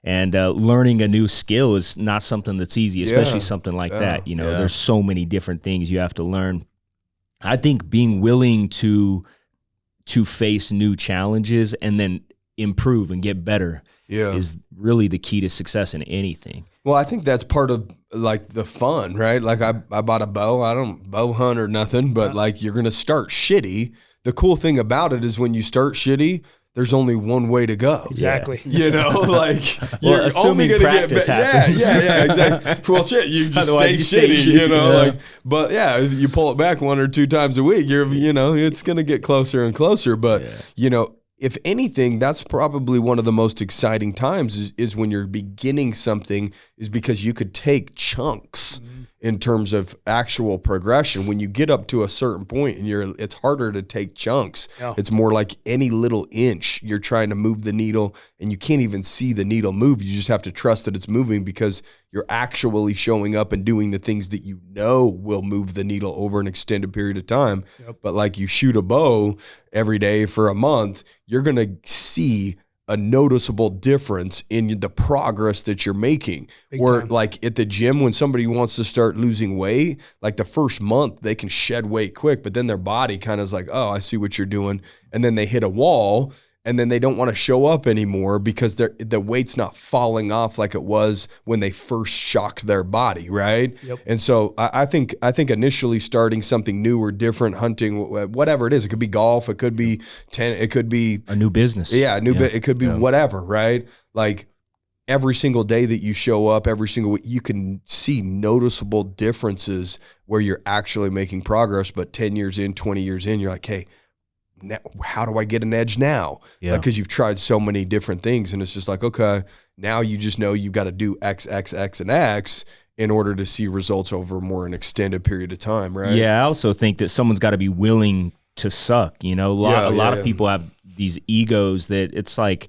and learning a new skill is not something that's easy, especially something like that. There's so many different things you have to learn. I think being willing to face new challenges and then improve and get better is really the key to success in anything. Well, I think that's part of like the fun, right? Like I bought a bow. I don't bow hunt or nothing, but like you're going to start shitty. The cool thing about it is when you start shitty, there's only one way to go. Exactly. You know, like Well, you're only going to get practice better. happens. Yeah, exactly. Well, shit, you just Otherwise stay you stay shitty, you know, shitty. like, but yeah, you pull it back 1 or 2 times a week, you know, it's going to get closer and closer. But, you know, if anything, that's probably one of the most exciting times is when you're beginning something, is because you could take chunks in terms of actual progression. When you get up to a certain point and it's harder to take chunks. Yeah. It's more like any little inch you're trying to move the needle and you can't even see the needle move. You just have to trust that it's moving because you're actually showing up and doing the things that you know will move the needle over an extended period of time. Yep. But like you shoot a bow every day for a month, you're going to see a noticeable difference in the progress that you're making. Big Or time. like at the gym, when somebody wants to start losing weight, like the first month they can shed weight quick, but then their body kind of is like, oh, I see what you're doing. And then they hit a wall and then they don't want to show up anymore because the weight's not falling off like it was when they first shocked their body, right? Yep. And so I think initially starting something new or different, hunting, whatever it is, it could be golf, it could be it could be A new business. it could be whatever, right? Like every single day that you show up, every single week, you can see noticeable differences where you're actually making progress. But 10 years in, 20 years in, you're like, hey, now, how do I get an edge now? Yeah. Because you've tried so many different things, and it's just like, okay, now you just know you've got to do X, X, X, and X in order to see results over more an extended period of time, right? Yeah, I also think that someone's got to be willing to suck. You know, a lot of people have these egos that it's like,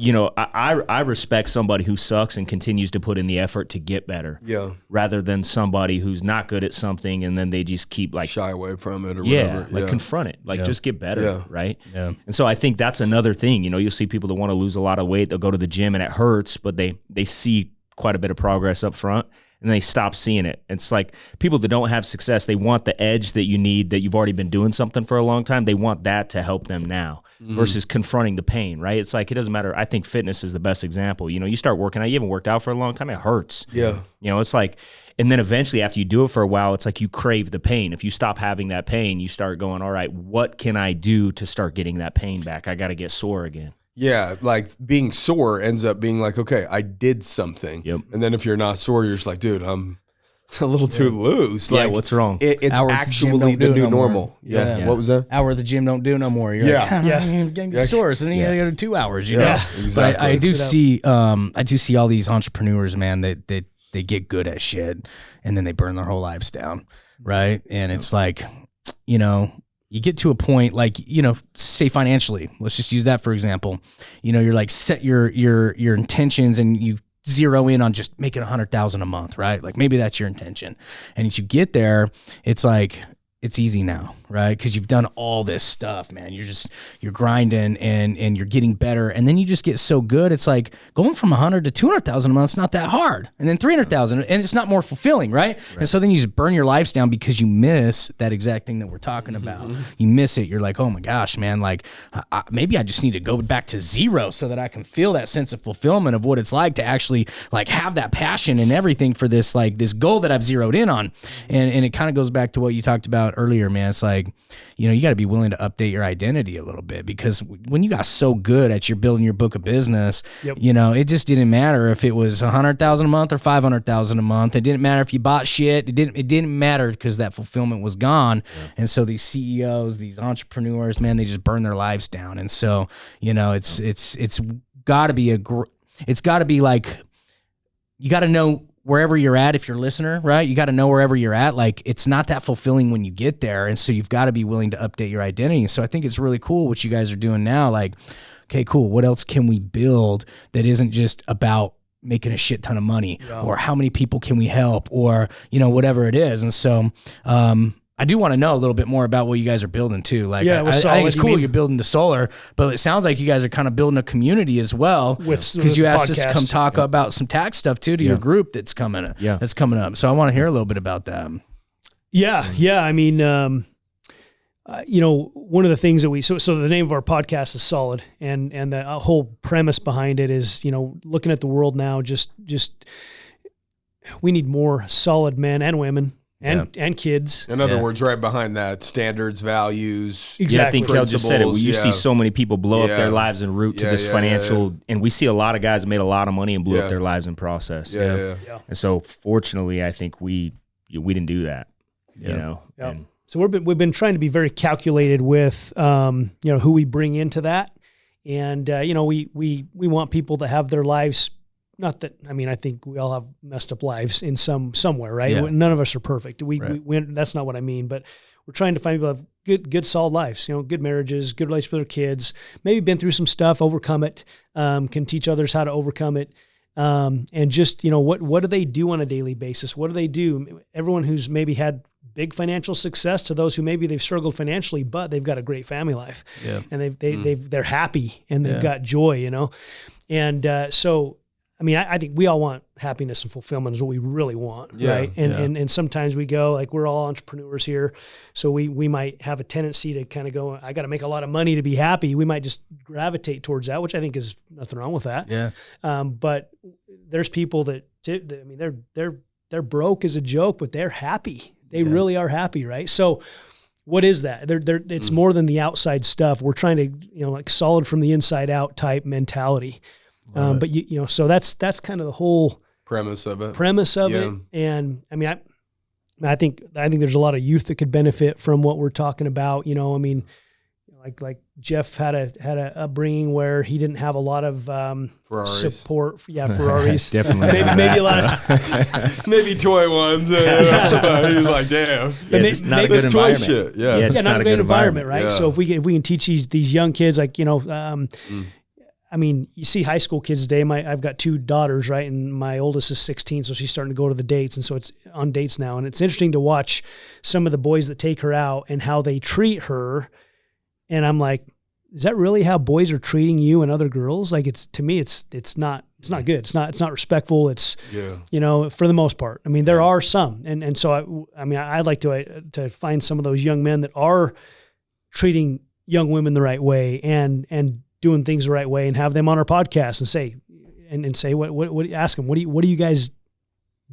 you know, I respect somebody who sucks and continues to put in the effort to get better. Yeah. Rather than somebody who's not good at something and then they just keep like Shy away from it or yeah, whatever. like confront it, like just get better, Yeah. right? Yeah. And so I think that's another thing. You know, you'll see people that want to lose a lot of weight, they'll go to the gym and it hurts, but they see quite a bit of progress up front and they stop seeing it. It's like people that don't have success, they want the edge that you need, that you've already been doing something for a long time. They want that to help them now versus confronting the pain, right? It's like, it doesn't matter. I think fitness is the best example. You know, you start working out, you haven't worked out for a long time, it hurts. Yeah. You know, it's like, and then eventually after you do it for a while, it's like you crave the pain. If you stop having that pain, you start going, all right, what can I do to start getting that pain back? I got to get sore again. Yeah, like being sore ends up being like, okay, I did something. Yep. And then if you're not sore, you're just like, dude, I'm a little too loose. Yeah, Like, what's wrong? It's Hours at the gym actually don't do the it new no more. normal. Yeah. Yeah. What was that? Hour the gym don't do no more. You're Yeah. like, Yeah. you're getting sore, so then you gotta go to 2 hours. You know, Yeah, exactly. But I do Mix it up. see, I do see all these entrepreneurs, man, that they get good at shit and then they burn their whole lives down, right? And it's like, you know, you get to a point like, you know, say financially, let's just use that for example. You know, you're like set your intentions and you zero in on just making 100,000 a month, right? Like maybe that's your intention. And as you get there, it's like, it's easy now, right? Because you've done all this stuff, man. You're grinding and you're getting better. And then you just get so good. It's like going from 100 to 200,000 a month is not that hard. And then 300,000 and it's not more fulfilling, right? And so then you just burn your lives down because you miss that exact thing that we're talking about. You miss it. You're like, oh my gosh, man, like maybe I just need to go back to zero so that I can feel that sense of fulfillment of what it's like to actually like have that passion and everything for this, like this goal that I've zeroed in on. And it kind of goes back to what you talked about earlier, man. It's like, you know, you got to be willing to update your identity a little bit because when you got so good at your building your book of business, you know, it just didn't matter if it was 100,000 a month or 500,000 a month. It didn't matter if you bought shit. It didn't matter because that fulfillment was gone. And so these CEOs, these entrepreneurs, man, they just burn their lives down. And so, you know, it's got to be it's got to be like, you got to know wherever you're at, if you're a listener, right? You got to know wherever you're at. Like, it's not that fulfilling when you get there. And so you've got to be willing to update your identity. So I think it's really cool what you guys are doing now. Like, okay, cool. What else can we build that isn't just about making a shit ton of money or how many people can we help or, you know, whatever it is. And so, I do want to know a little bit more about what you guys are building too. Like, Yeah, I with think solid, it's you cool mean? you're building the solar, but it sounds like you guys are kind of building a community as well. With Because you the asked us to podcast. come talk about some tax stuff too to your group that's coming up. Yeah. That's coming up. So I want to hear a little bit about that. Yeah. I mean, one of the things that so the name of our podcast is Solid, and the whole premise behind it is, looking at the world now, just we need more solid men and women and kids. In other words, right behind that, standards, values. Exactly. Yeah, I think Kel just said it. You see so many people blow up their Yeah. lives en route to this financial, and we see a lot of guys made a lot of money and blew up their lives in process. Yeah. And so, fortunately, I think we didn't do that. You know. Yeah. And, So we've been trying to be very calculated with who we bring into that, and we want people to have their lives. Not that, I mean, I think we all have messed up lives in somewhere, right? Yeah. None of us are perfect. We Right. that's not what I mean, but we're trying to find people who have good solid lives, good marriages, good relationships with their kids, maybe been through some stuff, overcome it, can teach others how to overcome it. And just, what do they do on a daily basis? What do they do? Everyone who's maybe had big financial success to those who maybe they've struggled financially, but they've got a great family life, and they're happy and they've got joy, and so. I mean, I think we all want happiness and fulfillment is what we really want, right? And sometimes we go, like, we're all entrepreneurs here, so we might have a tendency to kind of go, I got to make a lot of money to be happy. We might just gravitate towards that, which I think is nothing wrong with that. Yeah. But there's people that I mean, they're broke as a joke, but they're happy. They really are happy, right? So what is that? It's more than the outside stuff. We're trying to, like solid from the inside out type mentality. But so that's kind of the whole Premise of it. And I mean, I think there's a lot of youth that could benefit from what we're talking about. I mean, like Jeff had a upbringing where he didn't have a lot of Ferraris. support. Yeah, Ferraris. Definitely. maybe a lot of Maybe toy ones. He was like, damn. Yeah, it's not a maybe good it's toy environment. shit. Yeah. it's not a great environment, right? Yeah. So if we can teach these young kids, like, I mean, you see high school kids today. I've got 2 daughters, right? And my oldest is 16, so she's starting to go to the dates. And so it's on dates now. And it's interesting to watch some of the boys that take her out and how they treat her. And I'm like, is that really how boys are treating you and other girls? Like, to me, it's not good. It's not respectful. It's, for the most part. I mean, there are some. And so, I'd like to find some of those young men that are treating young women the right way and doing things the right way, and have them on our podcast and say, ask them, what are you guys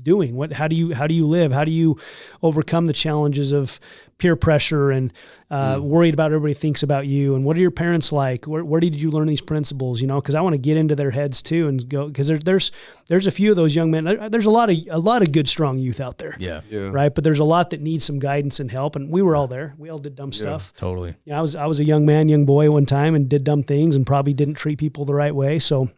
doing? How do you live? How do you overcome the challenges of peer pressure and worried about what everybody thinks about you? And what are your parents like? Where did you learn these principles? Because I want to get into their heads too, and go, because there's a few of those young men. There's a lot of good, strong youth out there. Yeah. Right. But there's a lot that needs some guidance and help. And we were all there. We all did dumb stuff. Totally. I was a young boy one time and did dumb things and probably didn't treat people the right way. So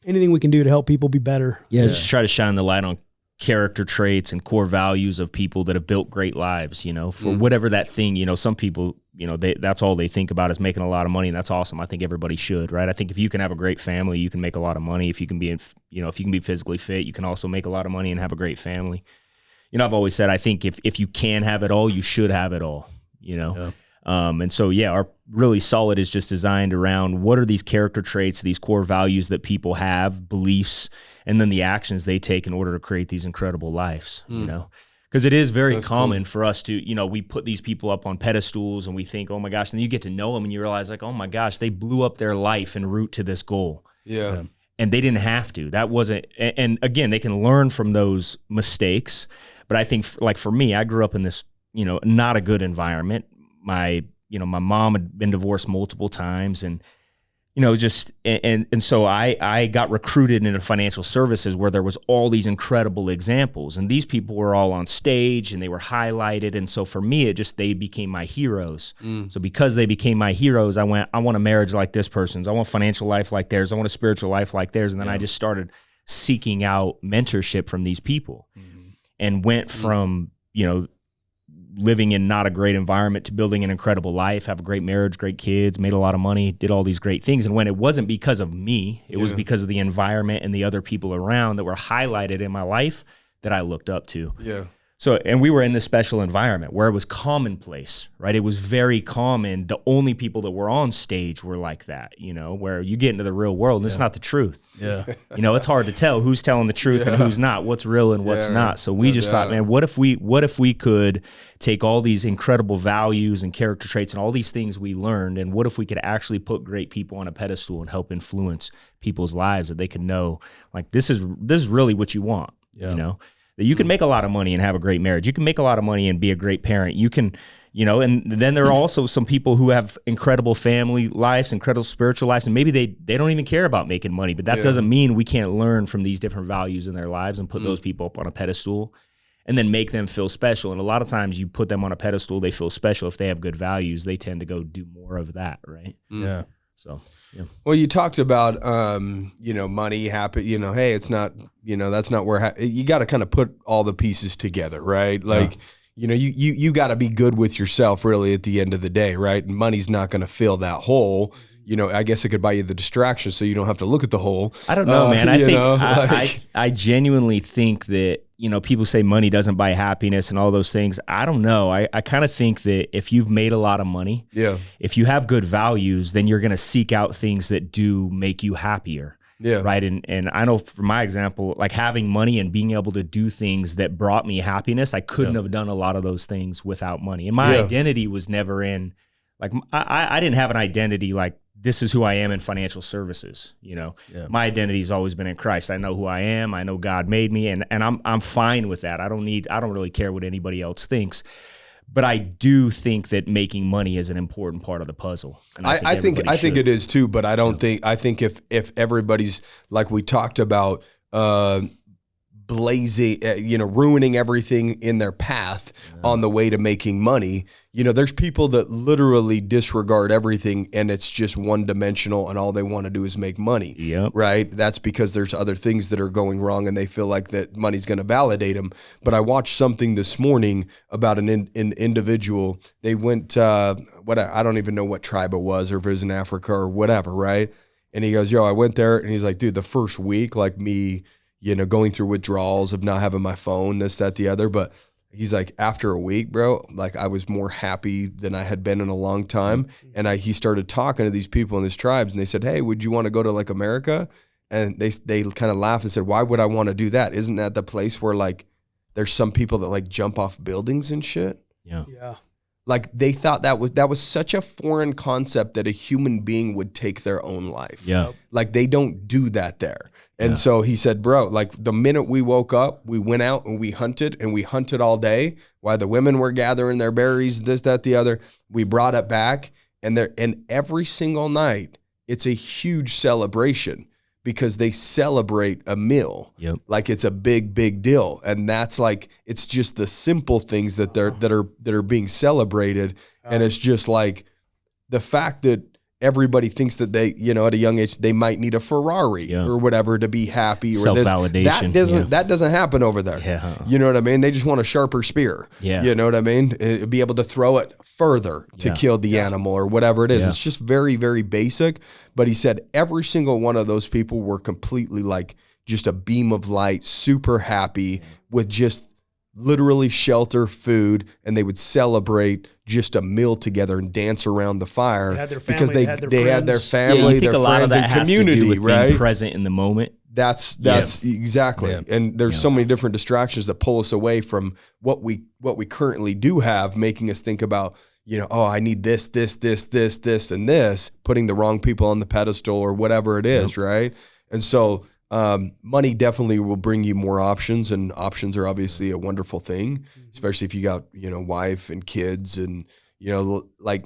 anything we can do to help people be better. Yeah. Just try to shine the light on character traits and core values of people that have built great lives, for whatever that thing, some people, that's all they think about is making a lot of money, and that's awesome. I think everybody should, right? I think if you can have a great family, you can make a lot of money. If you can be, if you can be physically fit, you can also make a lot of money and have a great family. I've always said, I think if you can have it all, you should have it all, And so, our really solid is just designed around what are these character traits, these core values that people have, beliefs, and then the actions they take in order to create these incredible lives, because it is very common for us to, we put these people up on pedestals and we think, oh my gosh, and then you get to know them and you realize, like, oh my gosh, they blew up their life en route to this goal. Yeah. And they didn't have to. That wasn't, and again, they can learn from those mistakes. But I think, like for me, I grew up in this, not a good environment. My mom had been divorced multiple times, and so I got recruited into financial services where there was all these incredible examples, and these people were all on stage and they were highlighted. And so for me, they became my heroes. So because they became my heroes, I want a marriage like this person's. I want a financial life like theirs. I want a spiritual life like theirs. And then I just started seeking out mentorship from these people, and went from, living in not a great environment to building an incredible life, have a great marriage, great kids, made a lot of money, did all these great things. And when it wasn't because of me, it was because of the environment and the other people around that were highlighted in my life that I looked up to. Yeah. So, and we were in this special environment where it was commonplace, right? It was very common. The only people that were on stage were like that, you know, where you get into the real world and it's not the truth. Yeah. You know, it's hard to tell who's telling the truth and who's not, what's real and what's not. So we just thought, man, what if we could take all these incredible values and character traits and all these things we learned, and what if we could actually put great people on a pedestal and help influence people's lives, that they can know, like, this is really what you want, you know? That you can make a lot of money and have a great marriage. You can make a lot of money and be a great parent. You can, you know, and then there are also some people who have incredible family lives, incredible spiritual lives, and maybe they don't even care about making money, but that doesn't mean we can't learn from these different values in their lives and put those people up on a pedestal and then make them feel special. And a lot of times you put them on a pedestal, they feel special. If they have good values, they tend to go do more of that, right? Yeah. So, yeah. Well, you talked about, you know, money, happy, you know, hey, it's not, you know, that's not where, you got to kind of put all the pieces together, right? Like, you know, you got to be good with yourself really at the end of the day, right? And money's not going to fill that hole. You know, I guess it could buy you the distraction so you don't have to look at the hole. I don't know, man. I genuinely think that, you know, people say money doesn't buy happiness and all those things. I don't know. I kind of think that if you've made a lot of money, if you have good values, then you're going to seek out things that do make you happier. Yeah. Right. And I know for my example, like having money and being able to do things that brought me happiness, I couldn't have done a lot of those things without money. And my identity was never in, like, I didn't have an identity like, this is who I am in financial services. You know, my identity has always been in Christ. I know who I am. I know God made me, and I'm fine with that. I don't really care what anybody else thinks. But I do think that making money is an important part of the puzzle. And I think it is too. But I don't think. I think if everybody's like we talked about, blazing, you know, ruining everything in their path on the way to making money. You know, there's people that literally disregard everything and it's just one dimensional and all they want to do is make money. Yep. Right. That's because there's other things that are going wrong and they feel like that money's going to validate them. But I watched something this morning about an individual. They went, I don't even know what tribe it was, or if it was in Africa or whatever. Right. And he goes, yo, I went there, and he's like, dude, the first week, like me, you know, going through withdrawals of not having my phone, this, that, the other. But he's like, after a week, bro, like I was more happy than I had been in a long time. And he started talking to these people in his tribes, and they said, hey, would you want to go to like America? And they kind of laughed and said, why would I want to do that? Isn't that the place where like there's some people that like jump off buildings and shit? Yeah. Yeah. Like they thought that was such a foreign concept that a human being would take their own life. Yeah. Like they don't do that there. And so he said, bro, like the minute we woke up, we went out and we hunted all day while the women were gathering their berries, this, that, the other. We brought it back, and every single night it's a huge celebration because they celebrate a meal. Yep. Like it's a big, big deal. And that's like, it's just the simple things that are being celebrated. And it's just like the fact that everybody thinks that they, you know, at a young age, they might need a Ferrari or whatever to be happy, or self-validation. That doesn't happen over there. Yeah. You know what I mean? They just want a sharper spear. Yeah. You know what I mean? Be able to throw it further to kill the animal or whatever it is. Yeah. It's just very, very basic. But he said every single one of those people were completely like just a beam of light, super happy with just literally shelter, food, and they would celebrate just a meal together and dance around the fire. They had their family, because they had their family, you think their a lot friends, of that and has community, to do with right? being present in the moment. That's exactly. Yeah. And there's so many different distractions that pull us away from what we currently do have, making us think about, you know, oh, I need this, and this, putting the wrong people on the pedestal or whatever it is, right? And so money definitely will bring you more options, and options are obviously a wonderful thing, especially if you got, you know, wife and kids, and, you know, like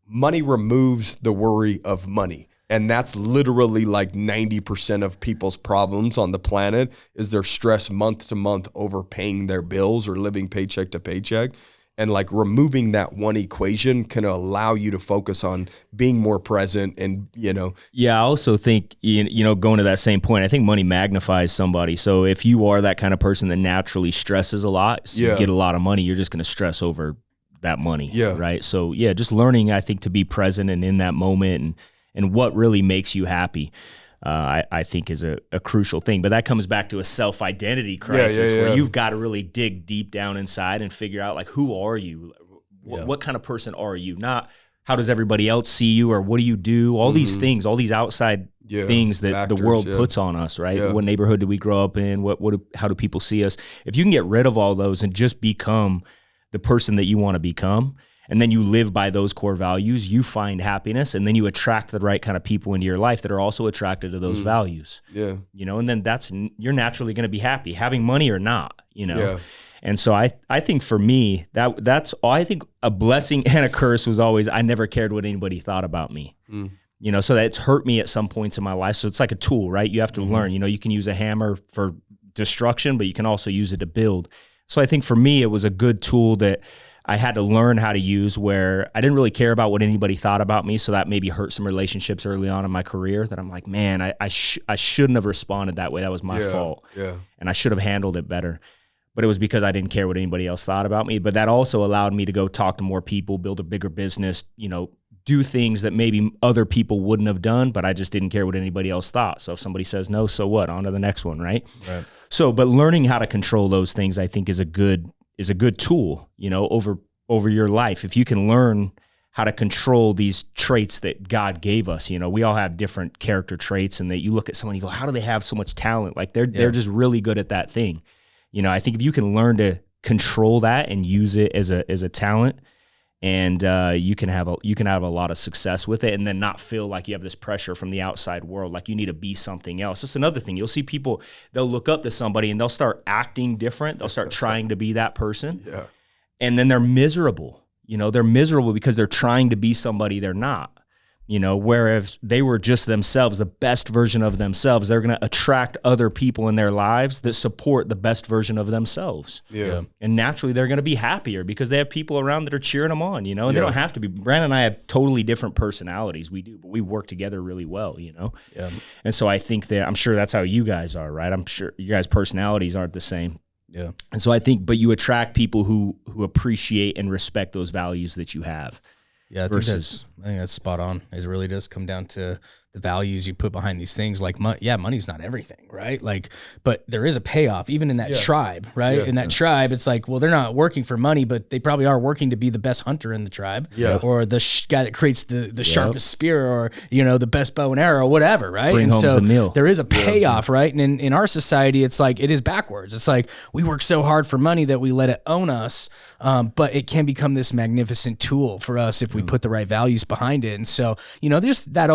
money removes the worry of money. And that's literally like 90% of people's problems on the planet is their stress month to month over paying their bills or living paycheck to paycheck. And like removing that one equation can allow you to focus on being more present and, you know. Yeah, I also think, you know, going to that same point, I think money magnifies somebody. So if you are that kind of person that naturally stresses a lot, so you get a lot of money, you're just going to stress over that money. Yeah. Right. So yeah, just learning, I think, to be present and in that moment and what really makes you happy. I think is a crucial thing. But that comes back to a self-identity crisis where you've got to really dig deep down inside and figure out, like, who are you? What kind of person are you? Not how does everybody else see you, or what do you do? All these things, all these outside things that factors, the world puts on us, right? Yeah. What neighborhood do we grow up in? How do people see us? If you can get rid of all those and just become the person that you want to become, and then you live by those core values, you find happiness, and then you attract the right kind of people into your life that are also attracted to those values. Yeah. You know, and then you're naturally going to be happy, having money or not, you know. Yeah. And so I think for me, that's I think a blessing and a curse was always I never cared what anybody thought about me. You know, so that's hurt me at some points in my life. So it's like a tool, right? You have to learn. You know, you can use a hammer for destruction, but you can also use it to build. So I think for me, it was a good tool that I had to learn how to use, where I didn't really care about what anybody thought about me. So that maybe hurt some relationships early on in my career that I'm like, man, I shouldn't have responded that way. That was my fault. Yeah. And I should have handled it better. But it was because I didn't care what anybody else thought about me. But that also allowed me to go talk to more people, build a bigger business, you know, do things that maybe other people wouldn't have done, but I just didn't care what anybody else thought. So if somebody says no, so what? On to the next one, right? So, but learning how to control those things, I think, is a good tool, you know, over your life. If you can learn how to control these traits that God gave us, you know, we all have different character traits, and that you look at someone, you go, how do they have so much talent? Like they're just really good at that thing. You know, I think if you can learn to control that and use it as a talent, and you can have a lot of success with it, and then not feel like you have this pressure from the outside world, like you need to be something else. That's another thing. You'll see people, they'll look up to somebody and they'll start acting different. They'll start trying to be that person. Yeah. And then they're miserable. You know, they're miserable because they're trying to be somebody they're not. You know, whereas they were just themselves, the best version of themselves, they're going to attract other people in their lives that support the best version of themselves. Yeah. And naturally, they're going to be happier because they have people around that are cheering them on, you know, and they don't have to be. Brandon and I have totally different personalities. We do, but we work together really well, you know? Yeah. And so I think that, I'm sure that's how you guys are, right? I'm sure you guys' personalities aren't the same. Yeah. And so I think, but you attract people who appreciate and respect those values that you have. Yeah, I think that's spot on. It really does come down to the values you put behind these things. Like, money's not everything, right? Like, but there is a payoff, even in that tribe, right? In that tribe, it's like, well, they're not working for money, but they probably are working to be the best hunter in the tribe, or the guy that creates the sharpest spear, or, you know, the best bow and arrow, whatever, right? Bring home some meal. There is a payoff, right? And in our society, it's like, it is backwards. It's like, we work so hard for money that we let it own us, but it can become this magnificent tool for us if we put the right values behind it. And so, you know, there's that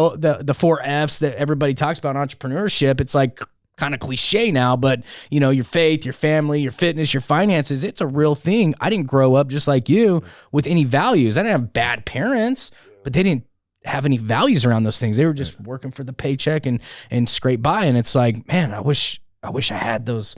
the 4 F's that everybody talks about in entrepreneurship. It's like kind of cliche now, but, you know, your faith, your family, your fitness, your finances, it's a real thing. I didn't grow up just like you with any values. I didn't have bad parents, but they didn't have any values around those things. They were just working for the paycheck and scrape by. And it's like, man, I wish I had those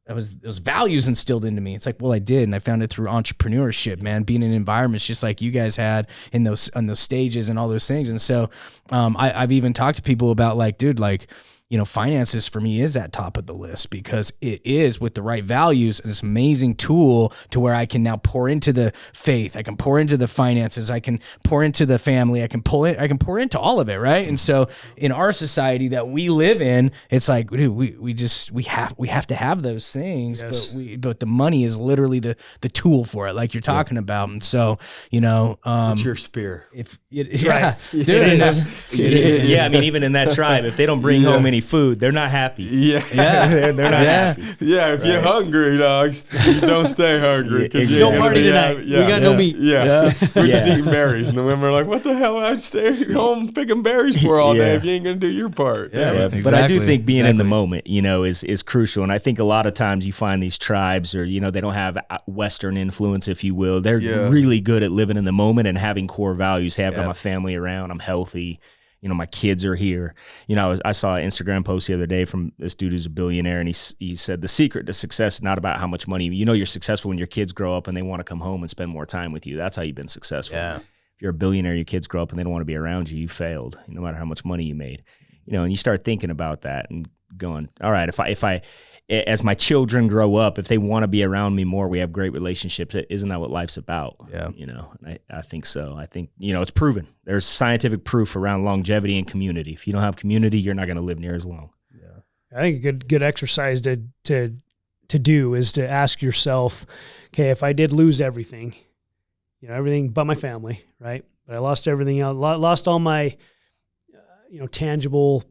values instilled into me. It's like, well, I did, and I found it through entrepreneurship, man, being in environments just like you guys had on those stages and all those things. And so I've even talked to people about, like, dude, like, you know, finances for me is at top of the list, because it is, with the right values, this amazing tool to where I can now pour into the faith. I can pour into the finances. I can pour into the family. I can pour into all of it. Right. And so in our society that we live in, it's like, dude, we have to have those things, but the money is literally the tool for it, like you're talking about. And so, you know, it's your spear. Dude, yeah. I mean, even in that tribe, if they don't bring home any food, they're not happy. Yeah. they're not happy. Yeah, if you're hungry, dogs, you don't stay hungry. No party tonight. We got no meat. Yeah. We're just eating berries. And the women are like, what the hell? I'd stay home picking berries for all day if you ain't going to do your part. Yeah. Exactly. But I do think being in the moment, you know, is crucial. And I think a lot of times you find these tribes, or, you know, they don't have Western influence, if you will. They're really good at living in the moment and having core values. Hey, I've got my family around. I'm healthy. You know, my kids are here. You know, I saw an Instagram post the other day from this dude who's a billionaire, and he said the secret to success is not about how much money. You know, you're successful when your kids grow up and they want to come home and spend more time with you. That's how you've been successful. Yeah. If you're a billionaire, your kids grow up and they don't want to be around you, you failed, no matter how much money you made. You know, and you start thinking about that. And going, all right, if I as my children grow up, if they want to be around me more, we have great relationships. Isn't that what life's about? Yeah. And I think so. I think, it's proven. There's scientific proof around longevity and community. If you don't have community, you're not going to live near as long. Yeah. I think a good exercise to do is to ask yourself, okay, if I did lose everything, everything but my family, right? But I lost everything else, lost all my, tangible,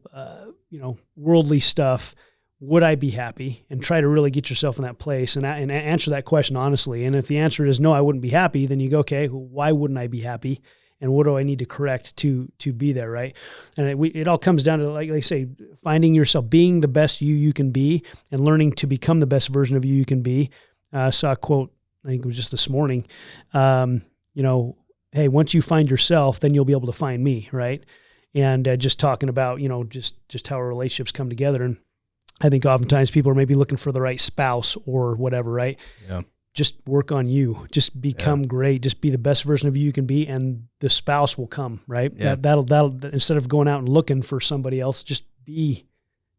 worldly stuff. Would I be happy? And try to really get yourself in that place and answer that question honestly. And if the answer is no, I wouldn't be happy, then you go, okay, why wouldn't I be happy? And what do I need to correct to be there, right? And it all comes down to, like I say, finding yourself, being the best you can be, and learning to become the best version of you can be. I saw a quote, I think it was just this morning, hey, once you find yourself, then you'll be able to find me, right? And just talking about, just how our relationships come together. And I think oftentimes people are maybe looking for the right spouse or whatever, right? Yeah. Just work on you. Just become great. Just be the best version of you can be, and the spouse will come, right? Yeah. That'll instead of going out and looking for somebody else, just be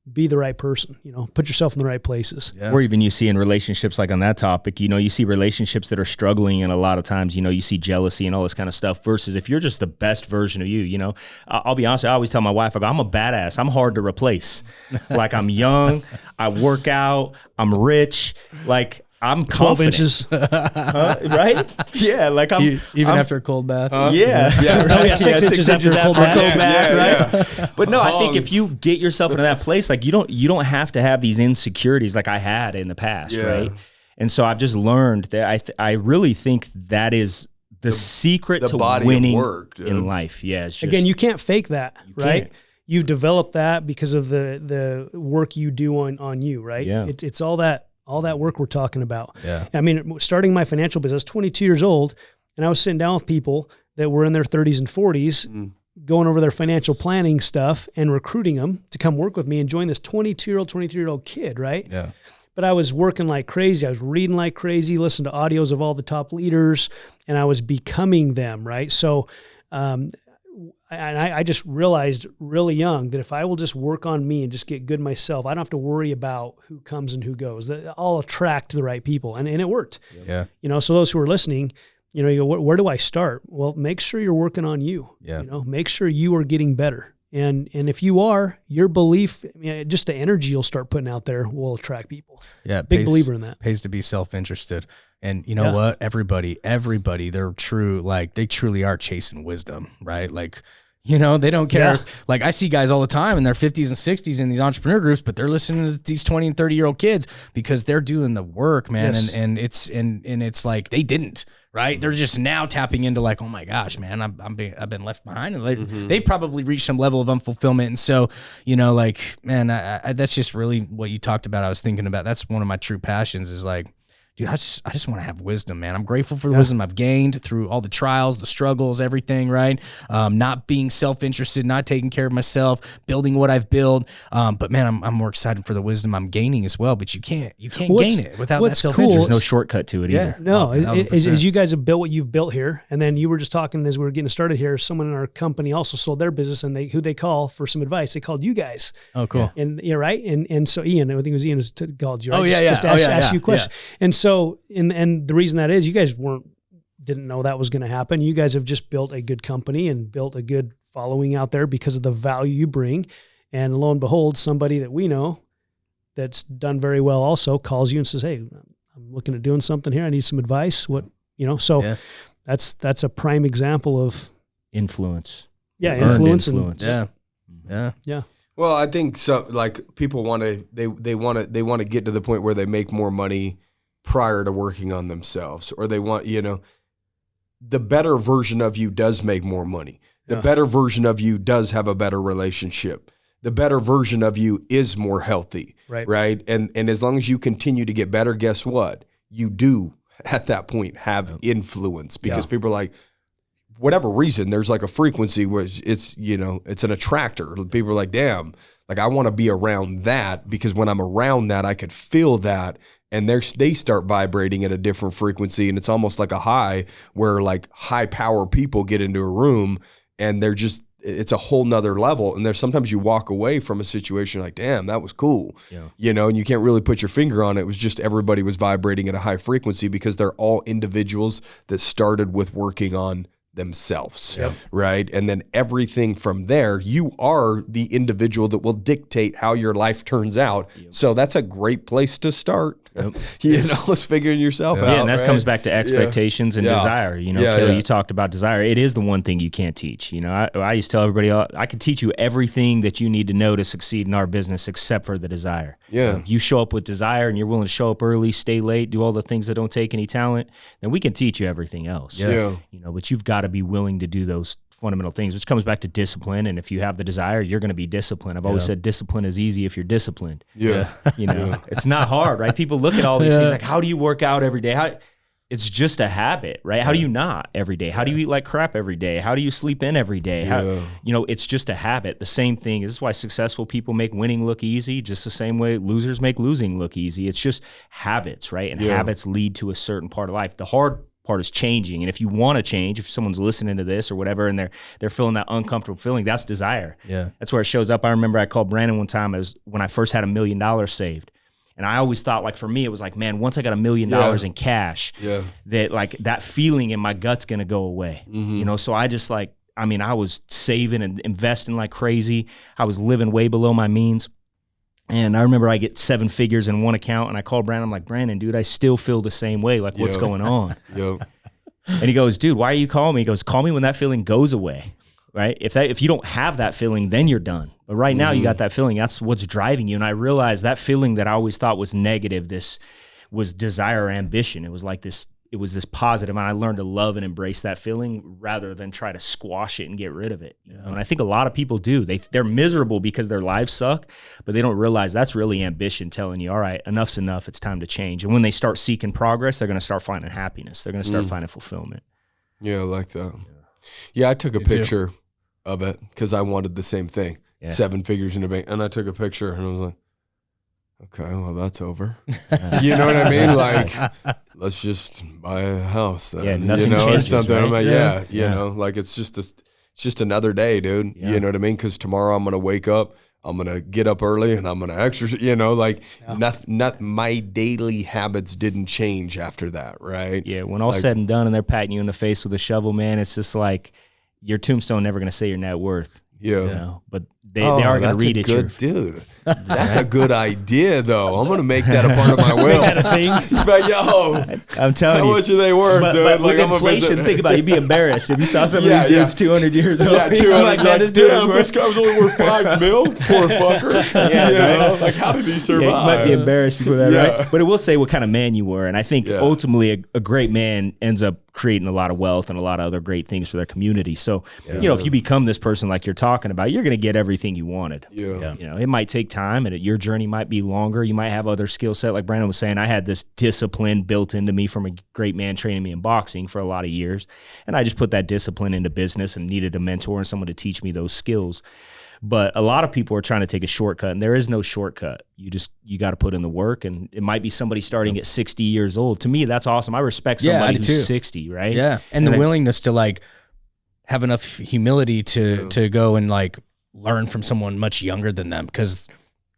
the right person. Put yourself in the right places. Yeah. Or even you see in relationships, like on that topic, you see relationships that are struggling, and a lot of times, you see jealousy and all this kind of stuff, versus if you're just the best version of you, I'll be honest, I always tell my wife, I go, I'm a badass. I'm hard to replace. Like, I'm young, I work out, I'm rich, like, I'm 12 confident. inches. Right? Yeah, like I'm after a cold bath. Yeah. Oh, yeah, 6 inches after a cold bath. Right? But no, I think if you get yourself into that place, like you don't have to have these insecurities like I had in the past, right? And so I've just learned that I really think that is the secret to winning in life. Yeah. It's just, again, you can't fake that, right? can't. You've developed that because of the work you do on you, right? Yeah. It's all that work we're talking about. Yeah. I mean, starting my financial business, I was 22 years old, and I was sitting down with people that were in their 30s and 40s, going over their financial planning stuff and recruiting them to come work with me and join this 22-year-old, 23-year-old kid, right? Yeah. But I was working like crazy. I was reading like crazy, listening to audios of all the top leaders, and I was becoming them, right? So, I just realized really young that if I will just work on me and just get good myself, I don't have to worry about who comes and who goes. I'll attract the right people. And it worked. Yeah. So those who are listening, you go, where do I start? Well, make sure you're working on you. Yeah. Make sure you are getting better. And if you are, your belief, just the energy you'll start putting out there will attract people. Yeah. Big believer in that. Pays to be self-interested. And you know what? Everybody, they're true. Like, they truly are chasing wisdom, right? Like, they don't care. Yeah. Like, I see guys all the time in their 50s and 60s in these entrepreneur groups, but they're listening to these 20 and 30-year-old kids because they're doing the work, man. Yes. And it's like they didn't, right? They're just now tapping into like, oh my gosh, man, I've been left behind, and they've probably reached some level of unfulfillment. And so, like, man, I that's just really what you talked about. I was thinking about, that's one of my true passions is like, dude, I just want to have wisdom, man. I'm grateful for the wisdom I've gained through all the trials, the struggles, everything, right? Not being self-interested, not taking care of myself, building what I've built. But man, I'm more excited for the wisdom I'm gaining as well. But you can't gain it without that self-interest. There's no shortcut to it either. No, as you guys have built what you've built here, and then you were just talking as we were getting started here, someone in our company also sold their business, and who they call for some advice, they called you guys. Oh, cool. And right, and so Ian, I think it was Ian who called you. Right? Oh yeah, just ask you a question. Yeah. And so, and the reason that is, you guys didn't know that was going to happen. You guys have just built a good company and built a good following out there because of the value you bring. And lo and behold, somebody that we know that's done very well also calls you and says, "Hey, I'm looking at doing something here. I need some advice." So that's a prime example of influence. Yeah, Earned influence. Yeah. Well, I think so. Like, people want to get to the point where they make more money prior to working on themselves, or they want, the better version of you does make more money. The better version of you does have a better relationship. The better version of you is more healthy, right? And as long as you continue to get better, guess what? You do at that point have influence, because people are like, whatever reason, there's like a frequency where it's an attractor. People are like, damn, like, I want to be around that, because when I'm around that, I could feel that. And they start vibrating at a different frequency. And it's almost like a high, where like high power people get into a room and they're just it's a whole nother level. And there's sometimes you walk away from a situation like, damn, that was cool. You know, and you can't really put your finger on it. It was just everybody was vibrating at a high frequency because they're all individuals that started with working on themselves, right? And then everything from there, you are the individual that will dictate how your life turns out. So that's a great place to start. You know, let's figuring yourself out. Yeah, and that comes back to expectations and desire. You know, Kale, you talked about desire. It is the one thing you can't teach. You know, I used to tell everybody, I could teach you everything that you need to know to succeed in our business except for the desire. You show up with desire and you're willing to show up early, stay late, do all the things that don't take any talent, then we can teach you everything else. You know, but you've got to be willing to do those fundamental things, which comes back to discipline. And if you have the desire, you're going to be disciplined. I've always said discipline is easy if you're disciplined. You know, it's not hard, right? People look at all these things like, how do you work out every day? It's just a habit, right? How do you not every day? How do you eat like crap every day? How do you sleep in every day? You know, it's just a habit. The same thing. This is why successful people make winning look easy, just the same way losers make losing look easy. It's just habits, right? And habits lead to a certain part of life. The hard part is changing. And if you want to change, if someone's listening to this or whatever, and they're feeling that uncomfortable feeling, that's desire. That's where it shows up. I remember I called Brandon one time. It was when I first had $1 million saved. And I always thought, like, for me, it was like, man, once I got $1 million in cash, that like that feeling in my gut's going to go away. You know, so I just like, I mean, I was saving and investing like crazy. I was living way below my means. And I remember I get 7 figures in one account, and I called Brandon. I'm like, Brandon, dude, I still feel the same way. Like, what's going on? And he goes, dude, why are you calling me? He goes, call me when that feeling goes away, right? If you don't have that feeling, then you're done. But right now you got that feeling. That's what's driving you. And I realized that feeling that I always thought was negative, this was desire or ambition. It was like this. It was this positive, and I learned to love and embrace that feeling rather than try to squash it and get rid of it. You know? And I think a lot of people do. They're miserable because their lives suck, but they don't realize that's really ambition telling you, all right, enough's enough. It's time to change. And when they start seeking progress, they're going to start finding happiness. They're going to start finding fulfillment. Yeah, I like that. Yeah, I took a picture of it because I wanted the same thing. 7 figures in the bank. And I took a picture and I was like, okay, well, that's over. You know what I mean? Like, let's just buy a house then, nothing you know, changes, or something. right? I'm like, you know, like it's just another day, dude. You know what I mean? Because tomorrow I'm going to wake up, I'm going to get up early and I'm going to exercise, you know, like my daily habits didn't change after that, right? Yeah, when all said and done and they're patting you in the face with a shovel, man, it's just like your tombstone never going to say your net worth. You know, but they are going to read it. Dude, that's a good idea, though. I'm going to make that a part of my will. But yo, I'm telling you, how much are they worth, dude? But like with inflation, think about it. You'd be embarrassed if you saw some of these dudes 200 years old. Yeah, 200. Like, man, this guy was only worth $5 million. Poor fucker. You know, like how did he survive? You might be embarrassed for that, right? But it will say what kind of man you were, and I think ultimately a great man ends up creating a lot of wealth and a lot of other great things for their community. So, you know, if you become this person like you're talking about, you're going to get everything you wanted. You know, it might take time and your journey might be longer. You might have other skill set. Like Brandon was saying, I had this discipline built into me from a great man training me in boxing for a lot of years. And I just put that discipline into business and needed a mentor and someone to teach me those skills. But a lot of people are trying to take a shortcut, and there is no shortcut. You got to put in the work, and it might be somebody starting at 60 years old. To me, that's awesome. I respect somebody who's 60, right? Yeah, and the willingness to like have enough humility to go and like learn from someone much younger than them because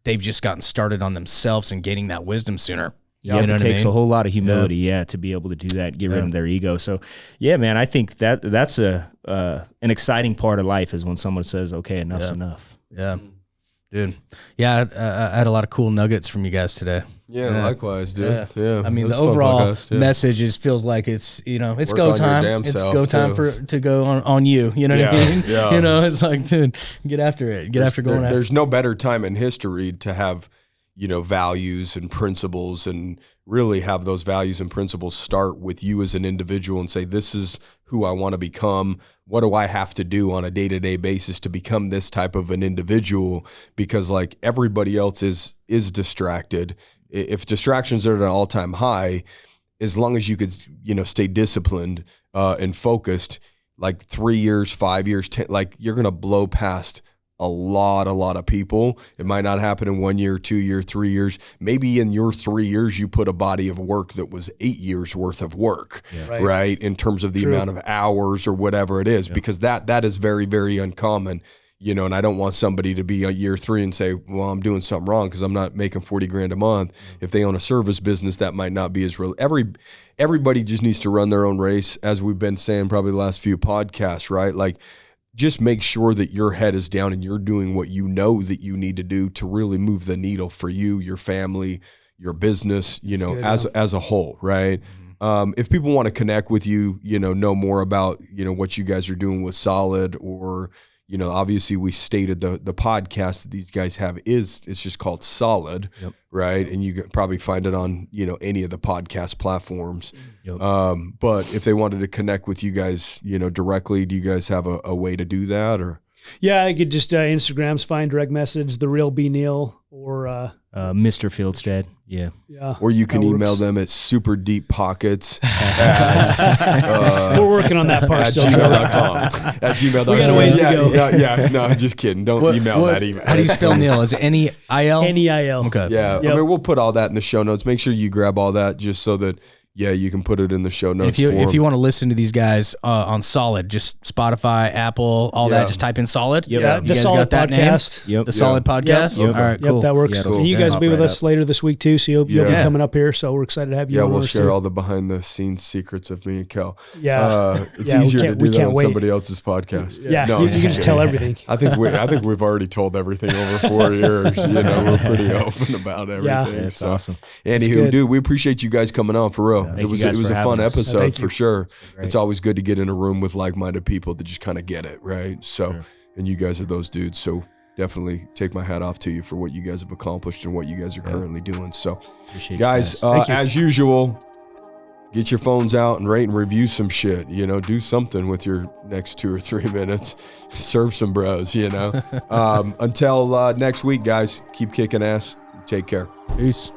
they've just gotten started on themselves and gaining that wisdom sooner. Yeah, it takes a whole lot of humility, to be able to do that, get rid of their ego. So, yeah, man, I think that's an exciting part of life is when someone says, "Okay, enough's enough." Yeah, dude. Yeah, I had a lot of cool nuggets from you guys today. Yeah, likewise, dude. Yeah. I mean, the overall message feels like it's it's go time. It's go time to go on you. You know what I mean? Yeah. You know, it's like, dude, get after it. Get after going. There's no better time in history to have, you know, values and principles, and really have those values and principles start with you as an individual and say, this is who I want to become. What do I have to do on a day-to-day basis to become this type of an individual? Because like everybody else is distracted. If distractions are at an all-time high, as long as you could, you know, stay disciplined and focused, like 3 years, 5 years, 10, like you're going to blow past a lot of people. It might not happen in 1 year, 2 year, 3 years. Maybe in your 3 years, you put a body of work that was 8 years worth of work, right? In terms of the amount of hours or whatever it is, because that is very, very uncommon, you know, and I don't want somebody to be a year 3 and say, well, I'm doing something wrong because I'm not making 40 grand a month. If they own a service business, that might not be as real. Everybody just needs to run their own race, as we've been saying probably the last few podcasts, right? Like, just make sure that your head is down and you're doing what you know that you need to do to really move the needle for you, your family, your business, you know, as a whole, right? If people want to connect with you, you know more about, you know, what you guys are doing with Solid, or, you know, obviously we stated the podcast that these guys have it's just called Solid, right? And you can probably find it on, you know, any of the podcast platforms. But if they wanted to connect with you guys, you know, directly, do you guys have a way to do that, or? Yeah, I could just Instagram's fine, direct message, The Real B Neal, or Mr. Fieldstad. Yeah. Or you can email them at superdeeppockets we're working on that part at still. gmail.com. At gmail.com. We got a ways to go. Yeah, no, just kidding. Don't email that email. How do you spell Neil? Is it N-E-I-L? N-E-I-L. Okay. Yeah, I mean, we'll put all that in the show notes. Make sure you grab all that just so that, you can put it in the show notes. If you want to listen to these guys on Solid, just Spotify, Apple, all that, just type in Solid. Yeah, you the guys Solid got that podcast. name? The Solid podcast? Yep. All right, cool. Yep, that works. Yeah, and you guys will be with us later this week too, so you'll be coming up here. So we're excited to have you. Yeah, on we'll ours share too. all the behind the scenes secrets of me and Kel. It's Yeah, easier to do we that can't on wait. somebody else's podcast. Yeah, No, you I'm can just tell everything. I think we've already told everything over 4 years. You know, we're pretty open about everything. Yeah, it's awesome. Anywho, dude, we appreciate you guys coming on for real. It was a fun episode for sure. It's always good to get in a room with like-minded people that just kind of get it, right? So, and you guys are those dudes. So definitely take my hat off to you for what you guys have accomplished and what you guys are currently doing. So, guys, as usual, get your phones out and rate and review some shit. You know, do something with your next 2 or 3 minutes. Serve some bros, you know. Until next week, guys, keep kicking ass. Take care. Peace.